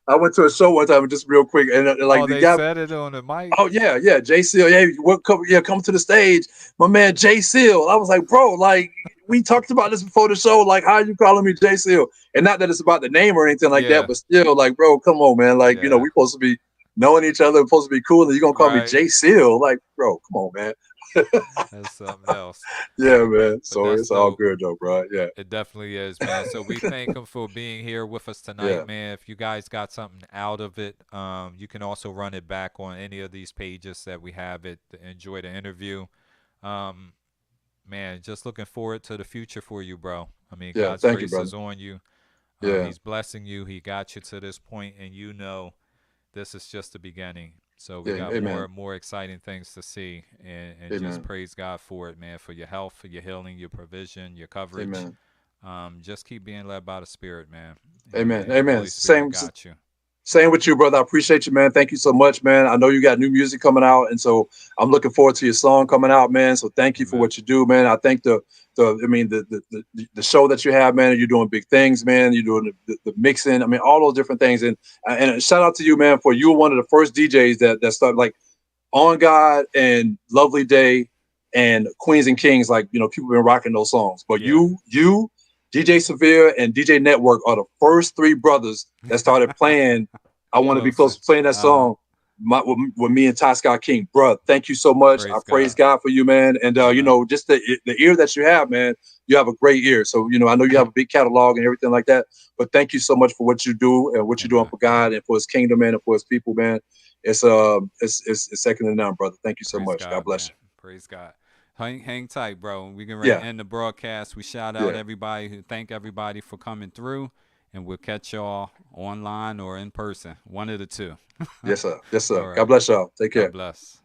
I went to a show one time, just real quick, and like Oh, the they guy. said it on the mic? Oh yeah, JSIII. Hey, what? Come to the stage, my man JSIII. I was like, bro, like we talked about this before the show. Like, how are you calling me JSIII? And not that it's about the name or anything like that, Yeah. but still, like, bro, come on, man. Like, Yeah. we supposed to be knowing each other, we're supposed to be cool, and you're gonna call me Right. JSIII? Like, bro, come on, man. That's something else. Yeah, man. But So that's it's all dope. good though, bro. Yeah. It definitely is, man. So we thank him for being here with us tonight, Yeah. man. If you guys got something out of it, you can also run it back on any of these pages that we have it. Enjoy the interview. Man, just looking forward to the future for you, bro. I mean, Yeah. God's Thank you, grace brother. is on you. Yeah. He's blessing you. He got you to this point, and this is just the beginning. So we got Amen. more exciting things to see, and Amen. just praise God for it, man, for your health, for your healing, your provision, your coverage. Amen. Just keep being led by the Spirit, man. Amen. And Amen. Holy Spirit got you. Same with you, brother. I appreciate you, man. Thank you so much, man. I know you got new music coming out, and so I'm looking forward to your song coming out, man. So thank you for what you do, man. I think the show that you have, man. You're doing big things, man. You're doing the mixing. I mean, all those different things. And shout out to you, man, for you were one of the first DJs that started like On God and Lovely Day and Queens and Kings. Like, people been rocking those songs, but you. DJ Severe and DJ Network are the first three brothers that started playing I Want to Be Close, playing that song with me and Ty Scott King. Bruh, thank you so much. I praise God for you, man. And, just the ear that you have, man, you have a great ear. So, I know you have a big catalog and everything like that, but thank you so much for what you do and what you're doing for God and for his kingdom, man, and for his people, man. It's second to none, brother. Thank you so much. God bless you. Praise God. Hang tight, bro. We can end the broadcast. We shout out everybody. Thank everybody for coming through, and we'll catch y'all online or in person. One of the two. Yes, sir. Yes, sir. Right. God bless y'all. Take care. God bless.